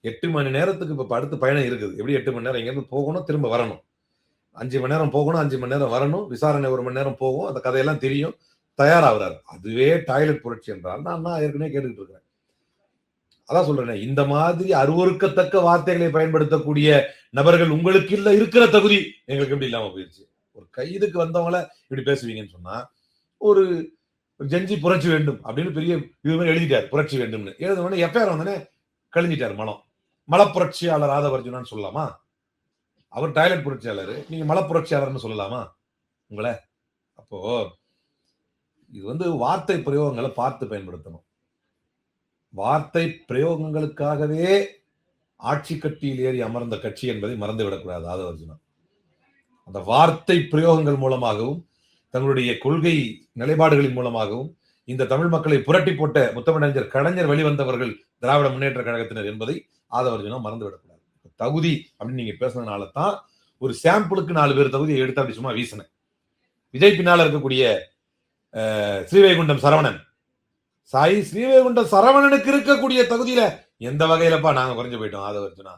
8 மணி நேரத்துக்கு இப்ப அடுத்து பயணம் இருக்குது. எப்படி 8 மணி நேரம் இங்க இருந்து போகணும், திரும்ப வரணும். 5 மணி நேரம் போகணும், 5 மணி நேரம் வரணும், விசாரணை 1 மணி நேரம் போகும், அந்த கதையெல்லாம் தெரியும், தயாராகிறாரு. அதுவே டாய்லெட் புரட்சி என்றால் நான் ஏற்கனவே கேட்டுக்கிட்டு இருக்கிறேன். அதான் சொல்றேன், இந்த மாதிரி அருவருக்கத்தக்க வார்த்தைகளை பயன்படுத்தக்கூடிய நபர்கள் உங்களுக்கு இருக்கிற தகுதி எங்களுக்கு எப்படி இல்லாம போயிருச்சு? ஒரு கைதுக்கு வந்தவங்கள இப்படி பேசுவீங்கன்னு சொன்னா, ஒரு ஜெஞ்சி புரட்சி வேண்டும் அப்படின்னு பெரிய இது எழுதிட்டார், புரட்சி வேண்டும்னு எழுதுனோடனே எஃப்ஐஆர் வந்தோடனே கழிஞ்சிட்டார். மலப்புரட்சியாளர் ஆதவர்ஜுனான்னு சொல்லலாமா? அவர் டாய்லெட் புரட்சியாளர், நீங்க மலப்புரட்சியாளர்னு சொல்லலாமா உங்களை? அப்போ இது வார்த்தை பிரயோகங்களை பார்த்து பயன்படுத்தணும். வார்த்தை பிரயோகங்களுக்காகவே ஆட்சி கட்டியில் ஏறி அமர்ந்த கட்சி என்பதை மறந்துவிடக்கூடாது ஆதவர்ஜுனா. அந்த வார்த்தை பிரயோகங்கள் மூலமாகவும் தங்களுடைய கொள்கை நிலைப்பாடுகளின் மூலமாகவும் இந்த தமிழ் மக்களை புரட்டி போட்ட முத்தமிழறிஞர் கலைஞர் வெளிவந்தவர்கள் திராவிட முன்னேற்ற கழகத்தினர் என்பதை ஆதவர்ஜுனா மறந்துவிடக்கூடாது. தகுதி அப்படின்னு நீங்க பேசுனதுனால தான் ஒரு சாம்பிளுக்கு 4 பேர் தகுதியை எடுத்து அப்படி சும்மா வீசினேன். விஜய் பின்னால இருக்கக்கூடிய ஸ்ரீவைகுண்டம் சரவணன், சாய் ஸ்ரீவைகுண்டம் சரவணனுக்கு இருக்கக்கூடிய தகுதியில எந்த வகையிலப்பா நாங்க குறைஞ்சு போயிட்டோம்? ஆதவர்ஜுனா,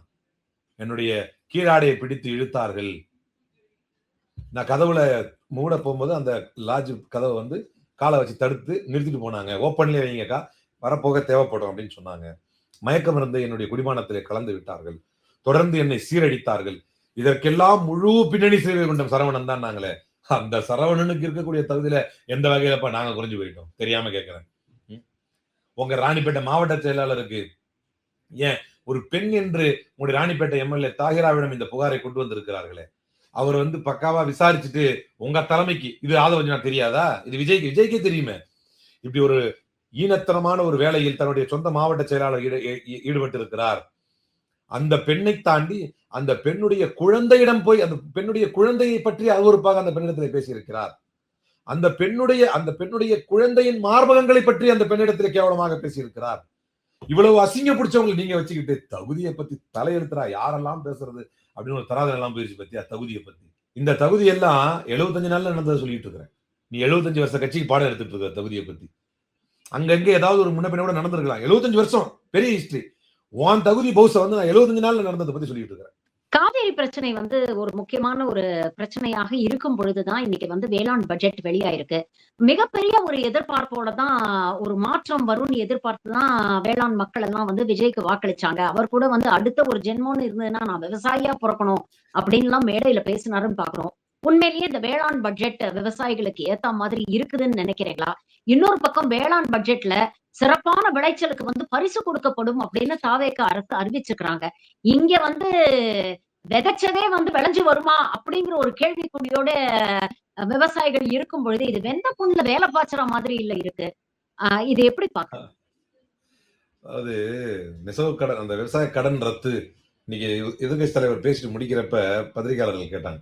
என்னுடைய கீழாடையை பிடித்து இழுத்தார்கள். நான் கதவுல மூட போகும்போது அந்த லாட்ஜ் கதவை காலை வச்சு தடுத்து நிறுத்திட்டு போனாங்க. ஓப்பன்லயே வைங்கக்கா, வரப்போக தேவைப்படும் அப்படின்னு சொன்னாங்க. மயக்கம் இருந்து என்னுடைய குடிமானத்திலே கலந்து விட்டார்கள். தொடர்ந்து என்னை சீரழித்தார்கள். இதற்கெல்லாம் முழு பின்னணி ஸ்ரீவைகுண்டம் சரவணன் தான். நாங்களே அந்த சரவணனுக்கு இருக்கக்கூடிய தகுதியில எந்த வகையிலப்பா நாங்க குறைஞ்சு போயிட்டோம்? தெரியாம கேட்கிறேன். உங்க ராணிப்பேட்டை மாவட்ட செயலாளருக்கு ஏன் ஒரு பெண் என்று உங்களுடைய ராணிப்பேட்டை எம்எல்ஏ தாகிராவிடம் இந்த புகாரை கொண்டு வந்திருக்கிறார்களே, அவர் பக்காவா விசாரிச்சுட்டு உங்க தலைமைக்கு இது ஆதவர்ஜுனா தெரியாதா? இது விஜய்க்கே தெரியுமே. இப்படி ஒரு ஈனத்தனமான ஒரு வேலையில் தன்னுடைய சொந்த மாவட்ட செயலாளர் ஈடுபட்டு இருக்கிறார். அந்த பெண்ணை தாண்டி அந்த பெண்ணுடைய குழந்தையிடம் போய் அந்த பெண்ணுடைய குழந்தையை பற்றி அருவருப்பாக அந்த பெண்ணிடத்தில் பேசியிருக்கிறார். அந்த பெண்ணுடைய குழந்தையின் மார்பகங்களை பற்றி அந்த பெண்ணிடத்தில் கேவலமாக பேசியிருக்கிறார். இவ்வளவு அசிங்க பிடிச்சவங்களை நீங்க வச்சுக்கிட்டு தகுதியை பத்தி தலையெழுத்துறா யாரெல்லாம் பேசுறது அப்படின்னு ஒரு தராதரம் எல்லாம் போயிருச்சு பத்தியா தகுதியை பத்தி. இந்த தகுதி எல்லாம் 75 நாள்ல நடந்ததை சொல்லிட்டு இருக்கிறேன். நீ 75 வருஷ கட்சிக்கு பாடம் எடுத்துட்டு இருக்க தகுதியை பத்தி. அங்கங்க ஏதாவது ஒரு முன்ன பின்ன கூட நடந்திருக்கலாம். 75 வருஷம் பெரிய ஹிஸ்டரி. உன் தகுதி பௌச வந்து நான் 75 நாள்ல நடந்ததை பத்தி சொல்லிட்டு இருக்கிறேன். காவேரி பிரச்சனை வந்து ஒரு முக்கியமான ஒரு பிரச்சனையாக இருக்கும் பொழுதுதான் இன்னைக்கு வந்து வேளாண் பட்ஜெட் வெளியாயிருக்கு. மிகப்பெரிய ஒரு எதிர்பார்ப்போட தான் ஒரு மாற்றம் வரும்னு எதிர்பார்த்துதான் வேளாண் மக்கள் எல்லாம் வந்து விஜய்க்கு வாக்களிச்சாங்க. அவர் கூட வந்து அடுத்த ஒரு ஜென்மம்னு இருந்ததுன்னா நான் விவசாயியா பிறக்கணும் அப்படின்னு எல்லாம் மேடையில பேசினாருன்னு பாக்குறோம். உண்மையிலேயே இந்த வேளாண் பட்ஜெட் விவசாயிகளுக்கு ஏத்த மாதிரி இருக்குதுன்னு நினைக்கிறீங்களா? இன்னொரு பக்கம் வேளாண் பட்ஜெட்ல சிறப்பான விளைச்சலுக்கு வந்து பரிசு கொடுக்கப்படும் அப்படின்னு தாவேக அரசு அறிவிச்சிருக்கிறாங்க. இங்க வந்து விதைச்சதே வந்து விளைஞ்சு வருமா அப்படிங்கிற ஒரு கேள்விக்குறியோட விவசாயிகள் இருக்கும் பொழுது இது வெந்த புண்ணுல வேலை பாய்ச்சற மாதிரி இல்ல இருக்கு. இது எப்படி பாக்க? அது நெசவு கடன், அந்த விவசாய கடன் ரத்து இன்னைக்கு எதிர்கட்சி தலைவர் பேசிட்டு முடிக்கிறப்ப பத்திரிகையாளர்கள் கேட்டாங்க,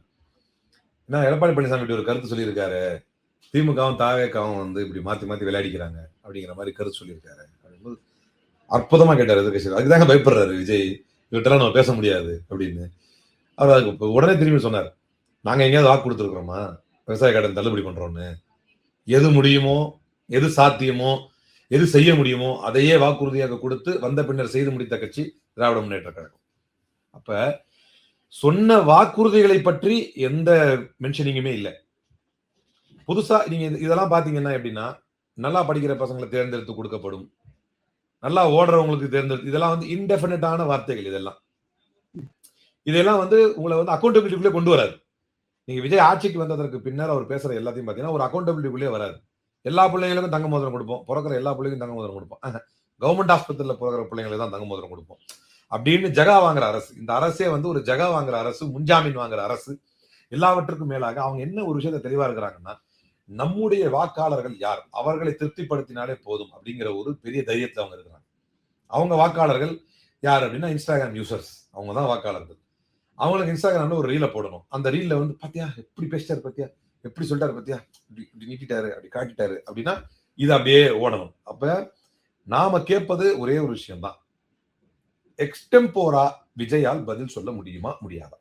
ஏன்னா எடப்பாடி பழனிசாமி ஒரு கருத்து சொல்லியிருக்காரு, திமுகவும் தாவேக்காவும் வந்து இப்படி மாத்தி மாத்தி விளையாடிக்கிறாங்க அப்படிங்கிற மாதிரி கருத்து சொல்லியிருக்காரு. அப்படிங்கும்போது அற்புதமா கேட்டார் எதிர்கட்சி. அதுக்குதாங்க பயப்படுறாரு விஜய், இவற்றெல்லாம் நம்ம பேச முடியாது அப்படின்னு. அவர் அதுக்கு உடனே திரும்பி சொன்னார், நாங்க எங்கேயாவது வாக்கு கொடுத்துருக்கிறோமா விவசாய கடன் தள்ளுபடி பண்றோம்னு? எது முடியுமோ, எது சாத்தியமோ, எது செய்ய முடியுமோ அதையே வாக்குறுதியாக கொடுத்து வந்த பின்னர் செய்து முடித்த கட்சி திராவிட முன்னேற்ற கழகம். அப்ப சொன்ன வாக்குறுதிகளை பற்றி எந்த மென்ஷனிங்குமே இல்லை. புதுசா நீங்க இதெல்லாம் பாத்தீங்கன்னா எப்படின்னா, நல்லா படிக்கிற பசங்களை தேர்ந்தெடுத்து கொடுக்கப்படும், நல்லா ஓடுறவங்களுக்கு தேர்ந்தெடுத்து, இதெல்லாம் வந்து இன்டெஃபினட்டான வார்த்தைகள். இதெல்லாம் வந்து உங்களை வந்து அக்கௌண்டபிலிட்டிக்குள்ளே கொண்டு வராது. நீங்க விஜய் ஆட்சிக்கு வந்ததற்கு பின்னர் அவர் பேசுற எல்லாத்தையும் பாத்தீங்கன்னா ஒரு அக்கௌண்டபிலிட்டிக்குள்ளே வராது. எல்லா பிள்ளைங்களுக்கும் தங்க மோதிரம் கொடுப்போம், பிறக்கிற எல்லா பிள்ளைக்கும் தங்க மோதிரம் கொடுப்போம், கவர்மெண்ட் ஆஸ்பத்திரியில் பிறக்கிற பிள்ளைங்களுக்கு தான் தங்க மோதிரம் கொடுப்போம் அப்படின்னு ஜகா வாங்குற அரசு. இந்த அரசே வந்து ஒரு ஜகா வாங்குற அரசு, முன்ஜாமீன் வாங்குற அரசு. எல்லாவற்றுக்கும் மேலாக அவங்க என்ன ஒரு விஷயத்த தெளிவா இருக்கிறாங்கன்னா, நம்முடைய வாக்காளர்கள் யார், அவர்களை திருப்திப்படுத்தினாலே போதும் அப்படிங்கிற ஒரு பெரிய தைரியத்தில் அவங்க இருக்கிறாங்க. அவங்க வாக்காளர்கள் யார் அப்படின்னா இன்ஸ்டாகிராம் யூசர்ஸ், அவங்க தான் வாக்காளர்கள். அவங்களுக்கு இன்ஸ்டாகிராம்ல ஒரு ரீலை போடணும். அந்த ரீல்ல வந்து பாத்தியா எப்படி பேசிட்டாரு, பாத்தியா எப்படி சொல்லிட்டாரு, பாத்தியா இப்படி நீட்டிட்டாரு, அப்படி காட்டிட்டாரு அப்படின்னா இது அப்படியே ஓடணும். அப்ப நாம கேட்பது ஒரே ஒரு விஷயம் தான், எக்ஸ்டெம்போரா விஜயால் பதில் சொல்ல முடியுமா முடியாதா?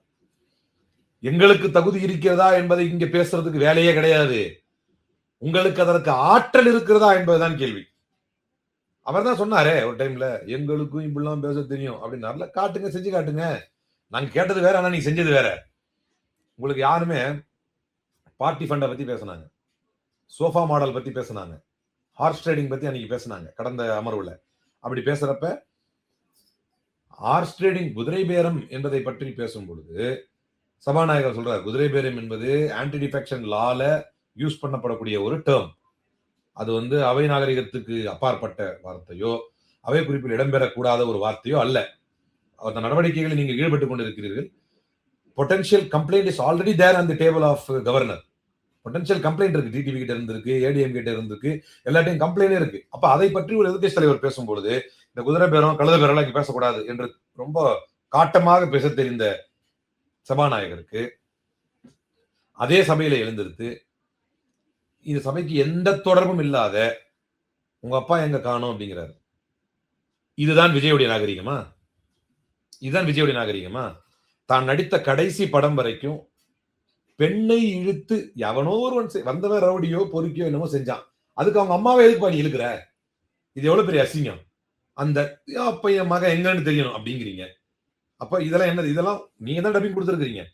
எங்களுக்கு தகுதி இருக்கிறதா என்பதை இங்க பேசுறதுக்கு வேலையே கிடையாது. உங்களுக்கு அதற்கு ஆற்றல் இருக்கிறதா என்பதுதான் கேள்வி. அவர் தான் சொன்னாரே ஒரு டைம்ல, எங்களுக்கும் இப்படிலாம் பேச தெரியும் அப்படின்னாருல. காட்டுங்க, செஞ்சு காட்டுங்க. நாங்க கேட்டது வேற, ஆனா நீங்க செஞ்சது வேற. உங்களுக்கு யாருமே பார்ட்டி ஃபண்டை பத்தி பேசினாங்க, சோஃபா மாடல் பத்தி பேசினாங்க, ஹார்ஸ் ட்ரேடிங் பத்தி அன்னைக்கு பேசினாங்க கடந்த அமர்வுல. அப்படி பேசுறப்ப ஹார்ஸ் ட்ரேடிங், குதிரை பேரம் என்பதை பற்றி பேசும் பொழுது சபாநாயகர் சொல்றார், குதிரை பேரம் என்பது ஆன்டி டிஃபெக்ஷன் லால யூஸ் பண்ணப்படக்கூடிய ஒரு டேர்ம். அது வந்து அவை நாகரிகத்துக்கு அப்பாற்பட்ட வார்த்தையோ, அவை குறிப்பில் இடம்பெறக்கூடாத ஒரு வார்த்தையோ அல்ல. அந்த நடவடிக்கைகளில் நீங்கள் ஈடுபட்டுக் கொண்டிருக்கிறீர்கள். Potential complaint is already there on the table of governor. Potential complaint இருக்கு, டிடிவி கிட்ட இருந்திருக்கு, ஏடிஎம் கிட்ட இருந்திருக்கு, எல்லாத்தையும் கம்ப்ளைண்டே இருக்கு. அப்ப அதை பற்றி ஒரு எதிர்க்கட்சி தலைவர் பேசும்பொழுது இந்த குதிரை பேரம், கழுத பேரம் எல்லாம் பேசக்கூடாது என்று ரொம்ப காட்டமாக பேச தெரிந்த சபாநாயகருக்கு அதே சபையில எழுந்திருத்து, இந்த சபைக்கு எந்த தொடர்பும் இல்லாத உங்க அப்பா எங்க காணோம் அப்படிங்கிறாரு. இதுதான் விஜயுடைய நாகரிகமா? இதுதான் விஜயுடைய நாகரிகமா? தான் நடித்த கடைசி படம் வரைக்கும் பெண்ணை இழுத்து எவனோ ஒருவன் வந்தவன் ரவுடியோ பொறுக்கியோ என்னமோ செஞ்சான், அதுக்கு அவங்க அம்மாவை எதுக்கு பாடி இழுக்கிற? இது எவ்வளவு பெரிய அசிங்கம். அந்த அப்ப என் மகன் எங்கன்னு தெரியணும் அப்படிங்கிறீங்க. அப்ப இதெல்லாம் என்னது? இதெல்லாம் நீங்க தான் டப்பிங் கொடுத்துருக்கீங்க,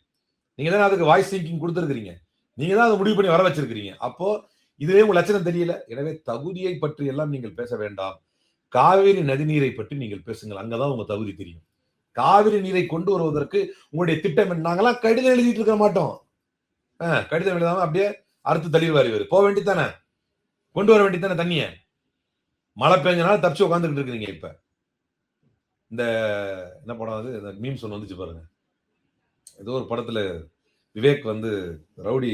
நீங்க தான் அதுக்கு வாய்ஸ் சிங்கிங் கொடுத்துருக்கீங்க, நீங்க தான் அதை முடிவு பண்ணி வர வச்சிருக்கீங்க. அப்போ இதுவே உங்க லட்சணம் தெரியல. எனவே தகுதியை பற்றி எல்லாம் நீங்கள் பேச வேண்டாம். காவிரி நதிநீரை பற்றி நீங்கள் பேசுங்கள், அங்கதான் உங்க தகுதி தெரியும். காவிரி நீரை கொண்டு வருவதற்கு உங்களுடைய திட்டம் நாங்கெல்லாம் கடிதம் எழுதிட்டு இருக்க மாட்டோம். கடிதம் எழுதாம அப்படியே அறுத்து தள்ளிடுவார் இவர். போக வேண்டித்தானே, கொண்டு வர வேண்டித்தானே தண்ணிய. மழை பெஞ்சனால தப்பிச்சு உட்காந்துக்கிட்டு இருக்கிறீங்க. இப்ப இந்த என்ன படம் அது, இந்த மீம்ஸ் ஒன்று வந்துச்சு பாருங்க. ஏதோ ஒரு படத்துல விவேக் வந்து ரவுடி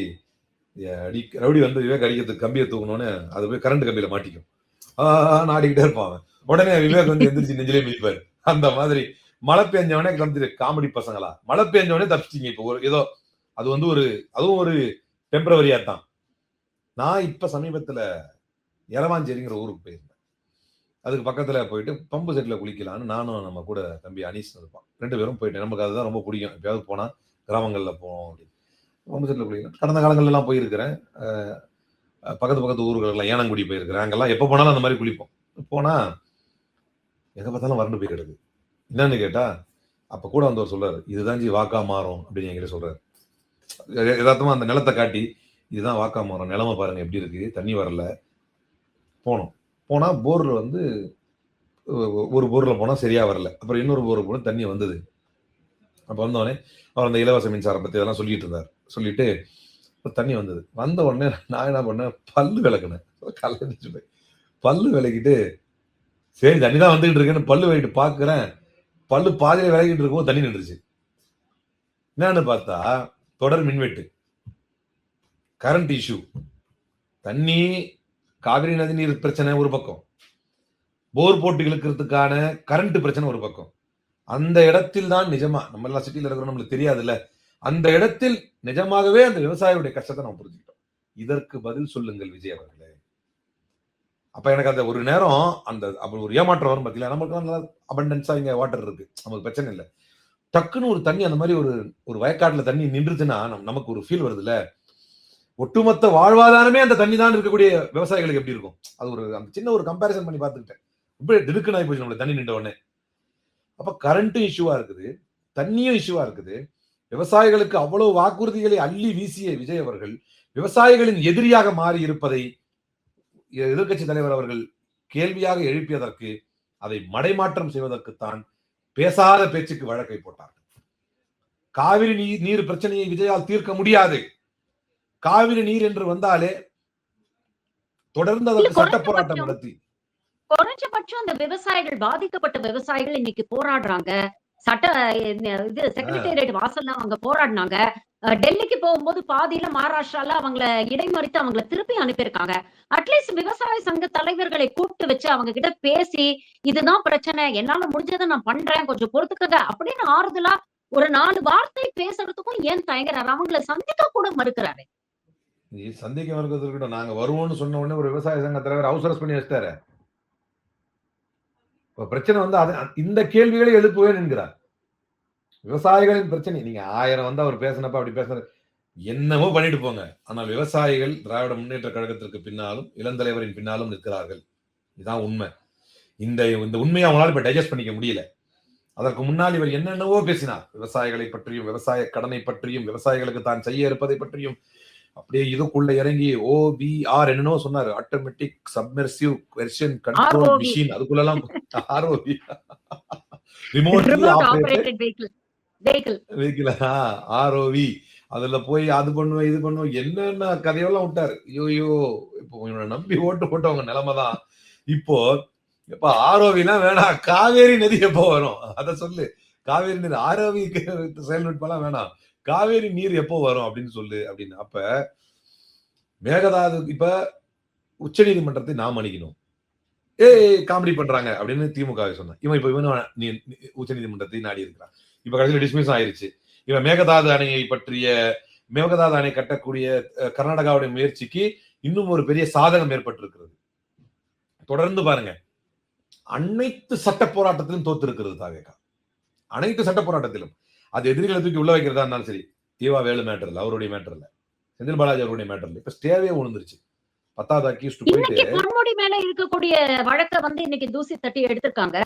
வந்து விவேக் அடிக்கிறதுக்கு கம்பியை தூக்கணும்னு அது போய் கரண்ட் கம்பியில மாட்டிக்கும், ஆடிக்கிட்டே இருப்பான். உடனே விவேக் வந்து எந்திரிச்சு நெஞ்சிலே மிதிப்பாரு. அந்த மாதிரி மழை பெஞ்சவனே கிளம்பி காமெடி பசங்களா, மழை பெஞ்சவனே தப்பிச்சிட்டீங்க. இப்போ ஏதோ அது வந்து அதுவும் ஒரு டெம்பரவரியா தான். நான் இப்ப சமீபத்துல எரவாஞ்சேரிங்கிற ஊருக்கு போயிருந்தேன். அதுக்கு பக்கத்துல போயிட்டு பம்பு செட்ல குளிக்கலான்னு நானும் நம்ம கூட தம்பி அனீஸ் இருப்பான் 2 பேரும் போயிட்டு, நமக்கு அதுதான் ரொம்ப பிடிக்கும். எப்பயாவது போனா கிராமங்கள்ல போவோம் அப்படின்னு. பம்பு செட்ல குளிக்கலாம். கடந்த காலங்கள்ல எல்லாம் போயிருக்கிறேன். பக்கத்து பக்கத்து ஊர்களெல்லாம் ஏனங்குடி போயிருக்கிறேன். அங்கெல்லாம் எப்ப போனாலும் அந்த மாதிரி குளிப்போம். போனா எங்க பார்த்தாலும் வறண்டு போய் கிடக்கு. என்னன்னு கேட்டா, அப்ப கூட வந்தவர் சொல்றாரு, இதுதான் ஜி வாக்கா மாறும் அப்படின்னு என்கிட்ட சொல்றாரு. யதார்த்தமா அந்த நிலத்தை காட்டி, இதுதான் வாக்கா மாறும், நிலமை பாருங்க எப்படி இருக்கு, தண்ணி வரல. போனோம். போனா போர்ல வந்து ஒரு போர்ல போனா சரியா வரல. அப்புறம் இன்னொரு போர் போன தண்ணி வந்தது. அப்ப வந்தோடனே அவர் அந்த இலவச மின்சாரம் பத்தி இதெல்லாம் சொல்லிட்டு இருந்தார். சொல்லிட்டு தண்ணி வந்தது. வந்த உடனே நான் என்ன பண்ணேன், பல்லு விளக்குனேன். காலையில பல்லு விளக்கிட்டு சரி தண்ணி தான் வந்துகிட்டு இருக்குன்னு பல்லு விளக்கிட்டு பாக்குறேன். பல்லு பாதியில விளக்கிட்டு இருக்கும் தண்ணி நின்றுச்சு. என்னன்னு பார்த்தா தொடர் மின்வெட்டு, கரண்ட் இஷ்யூ, தண்ணி, காவிரி நதி நீர் பிரச்சனை ஒரு பக்கம், போர் போட்டு இழுக்கிறதுக்கான கரண்ட் பிரச்சனை ஒரு பக்கம். அந்த இடத்தில் தான் நிஜமா நம்ம எல்லாம் சிட்டியில இருக்கிறோம், நம்மளுக்கு தெரியாதுல்ல, அந்த இடத்தில் நிஜமாகவே அந்த விவசாயியுடைய கஷ்டத்தை நம்ம புரிஞ்சுக்கிட்டோம். இதற்கு பதில் சொல்லுங்கள் விஜய் அவர்களே. அப்ப எனக்கு அந்த ஒரு நேரம் அந்த அப்படி ஒரு ஏமாற்றம் வரும் பார்த்தீங்களா, நமக்கு நல்லா அபண்டன்ஸா இங்க வாட்டர் இருக்கு, நமக்கு பிரச்சனை இல்லை. டக்குன்னு ஒரு தண்ணி அந்த மாதிரி ஒரு வயக்காட்டுல தண்ணி நின்றுச்சுன்னா நமக்கு ஒரு ஃபீல் வருதுல்ல, ஒட்டுமொத்த வாழ்வாதாரமே அந்த தண்ணி தான் இருக்கக்கூடிய விவசாயிகளுக்கு எப்படி இருக்கும். அது ஒரு அந்த சின்ன ஒரு கம்பேரிசன் பண்ணி பார்த்துக்கிட்டேன். ரொம்ப திடுக்குன்னு ஆகி போச்சு நம்மளுக்கு தண்ணி நின்ற உடனே. அப்ப கரண்ட்டும் இஷ்யூவா இருக்குது, தண்ணியும் இஷ்யூவா இருக்குது. விவசாயிகளுக்கு அவ்வளவு வாக்குறுதிகளை அள்ளி வீசிய விஜய் அவர்கள் விவசாயிகளின் எதிரியாக மாறி இருப்பதை எதிர்கட்சி தலைவர் அவர்கள் கேள்வியாக எழுப்பியதற்கு, அதை மடைமாற்றம் செய்வதற்குத்தான் பேசாத பேச்சுக்கு வழக்கை போட்டார்கள். காவிரி நீர் பிரச்சனையை விஜயால் தீர்க்க முடியாது. காவிரி நீர் என்று வந்தாலே தொடர்ந்து அதற்கு சட்ட போராட்டம் நடத்தி, குறைஞ்சபட்சம் அந்த விவசாயிகள், பாதிக்கப்பட்ட விவசாயிகள் இன்னைக்கு போராடுறாங்க. சட்ட இது செக்ரட்டேரியட் வாசல்ல அவங்க போராடினாங்க. டெல்லிக்கு போகும்போது பாதியில மகாராஷ்டிரால அவங்கள இடைமறித்து அவங்கள திருப்பி அனுப்பியிருக்காங்க. அட்லீஸ்ட் விவசாய சங்க தலைவர்களை கூப்பிட்டு வச்சு அவங்க கிட்ட பேசி, இதுதான் பிரச்சனை, என்னால முடிஞ்சதை நான் பண்றேன், கொஞ்சம் பொறுத்துக்கங்க அப்படின்னு ஆறுதலா ஒரு 4 வார்த்தை பேசுறதுக்கும் ஏன் தயங்குறாரு? அவங்களை சந்திக்க கூட மறுக்கிறாரு. சந்திக்க மறுக்கிறதுக்கு நாங்க வருவோம்னு சொன்ன உடனே ஒரு விவசாய சங்க தலைவர் ஹவுஸ் அரெஸ்ட் பண்ணி வச்சிட்டாரு. பிரச்சனை வந்து இந்த கேள்விகளை எழுப்புவேன் என்கிறார். விவசாயிகளின் பிரச்சனை நீங்க 1000 வந்து அவர் பேசினப்ப அப்படி பேசுற என்னமோ பண்ணிட்டு போங்க, ஆனால் விவசாயிகள் திராவிட முன்னேற்ற கழகத்திற்கு பின்னாலும் இளந்தலைவரின் பின்னாலும் நிற்கிறார்கள். இதுதான் உண்மை. இந்த உண்மையை அவங்களால இப்ப டைஜஸ்ட் பண்ணிக்க முடியல. அதற்கு முன்னால் இவர் என்னென்னவோ பேசினார், விவசாயிகளை பற்றியும், விவசாய கடனை பற்றியும், விவசாயிகளுக்கு தான் செய்ய இருப்பதை பற்றியும். அப்படியே இதுக்குள்ள இறங்கி OBR என்னன்னோ சொன்னாரு, automatic submersive version control machine, அதுக்குள்ளலாம் ROV remotely operated vehicle ROV, அதுல போய் அது பண்ணுவேன் இது பண்ணுவேன் என்னென்ன கதையெல்லாம் விட்டாரு. ஐயோ இப்போ நம்பி ஓட்டு போட்டவங்க நிலைமைதான். இப்போ எப்ப ROVலாம் வேணாம், காவேரி நதி எப்போ வரும் அத சொல்லு, காவேரி நதி ROV செயல்நுட்பம்லாம் வேணாம், காவேரி நீர் எப்போ வரும் அப்படின்னு சொல்லு அப்படின்னு. அப்ப மேகதாது இப்ப உச்ச நீதிமன்றத்தை நாம் அணுகினோம், காமெடி பண்றாங்க அப்படின்னு திமுக சொன்னான். இவன் உச்ச நீதிமன்றத்தை நாடி இருக்கிறான். இப்ப கடைசியில் டிஸ்மிஸ் ஆயிருச்சு. இவன் மேகதாது அணையை பற்றிய, மேகதாது அணை கட்டக்கூடிய கர்நாடகாவுடைய முயற்சிக்கு இன்னும் ஒரு பெரிய சாதகம் ஏற்பட்டிருக்கிறது. தொடர்ந்து பாருங்க, அனைத்து சட்ட போராட்டத்திலும் தோத்து இருக்கிறது தாவேகா. அனைத்து சட்ட போராட்டத்திலும் அது எதிரிகளை தூக்கி உள்ள வைக்கிறதா இருந்தாலும் சரி, தீவா வேலு மேட்டர் இல்ல, அவருடைய மேட்டர் இல்ல, செந்தில் பாலாஜி அவருடைய மேட்டர் இல்ல, இப்ப ஸ்டேவே விழுந்துருச்சு. 10வது அக்யூஸ்ட் போயிட்டு பொன்முடி மேல இருக்கக்கூடிய வழக்க வந்து இன்னைக்கு தூசி தட்டி எடுத்திருக்காங்க.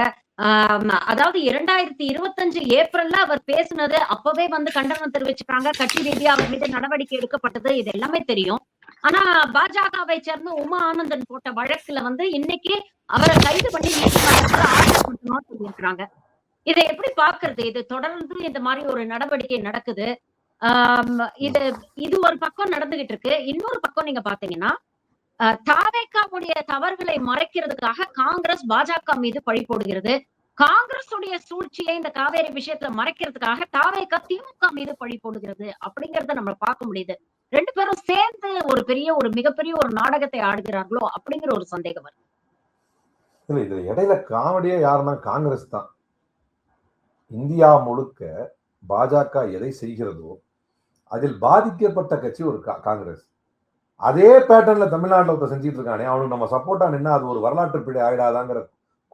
அதாவது 2025 ஏப்ரல்ல அவர் பேசினது அப்பவே வந்து கண்டனம் தெரிவிச்சிருக்காங்க. கட்சி ரீதியா அவர் மீது நடவடிக்கை எடுக்கப்பட்டது, இது எல்லாமே தெரியும். ஆனா பாஜகவை சேர்ந்த உமா ஆனந்தன் போட்ட வழக்குல வந்து இன்னைக்கு அவரை கைது பண்ணி நீதிமன்றத்துல ஆஜர்படுத்தணும்னு சொல்லியிருக்கிறாங்க. இதை எப்படி பாக்குறது? இது தொடர்ந்து இந்த மாதிரி ஒரு நடவடிக்கை நடக்குது. இது ஒரு பக்கம் நடந்துகிட்டு இருக்கு. இன்னொரு பக்கம் நீங்க பாத்தீங்கன்னா, தாவேகாவுடைய தவறுகளை மறைக்கிறதுக்காக காங்கிரஸ் பாஜக மீது பழி போடுகிறது. காங்கிரஸ் உடைய சூழ்ச்சியை இந்த காவேரி விஷயத்துல மறைக்கிறதுக்காக தாவேகா திமுக மீது பழி போடுகிறது அப்படிங்கறத நம்ம பார்க்க முடியுது. 2 பேரும் சேர்ந்து ஒரு மிகப்பெரிய ஒரு நாடகத்தை ஆடுகிறார்களோ அப்படிங்கிற ஒரு சந்தேகம் வருது. இதுல இடையில காமெடியே யாருன்னா காங்கிரஸ் தான். இந்தியா முழுக்க பாஜக எதை செய்கிறதோ அதில் பாதிக்கப்பட்ட கட்சி ஒரு காங்கிரஸ். அதே பேட்டர்ன்ல தமிழ்நாட்டில் ஒருத்தர் செஞ்சுட்டு இருக்கானே, அவனுக்கு நம்ம சப்போர்ட்டா நின்னா அது ஒரு வரலாற்று பிழை ஆயிடாதாங்கிற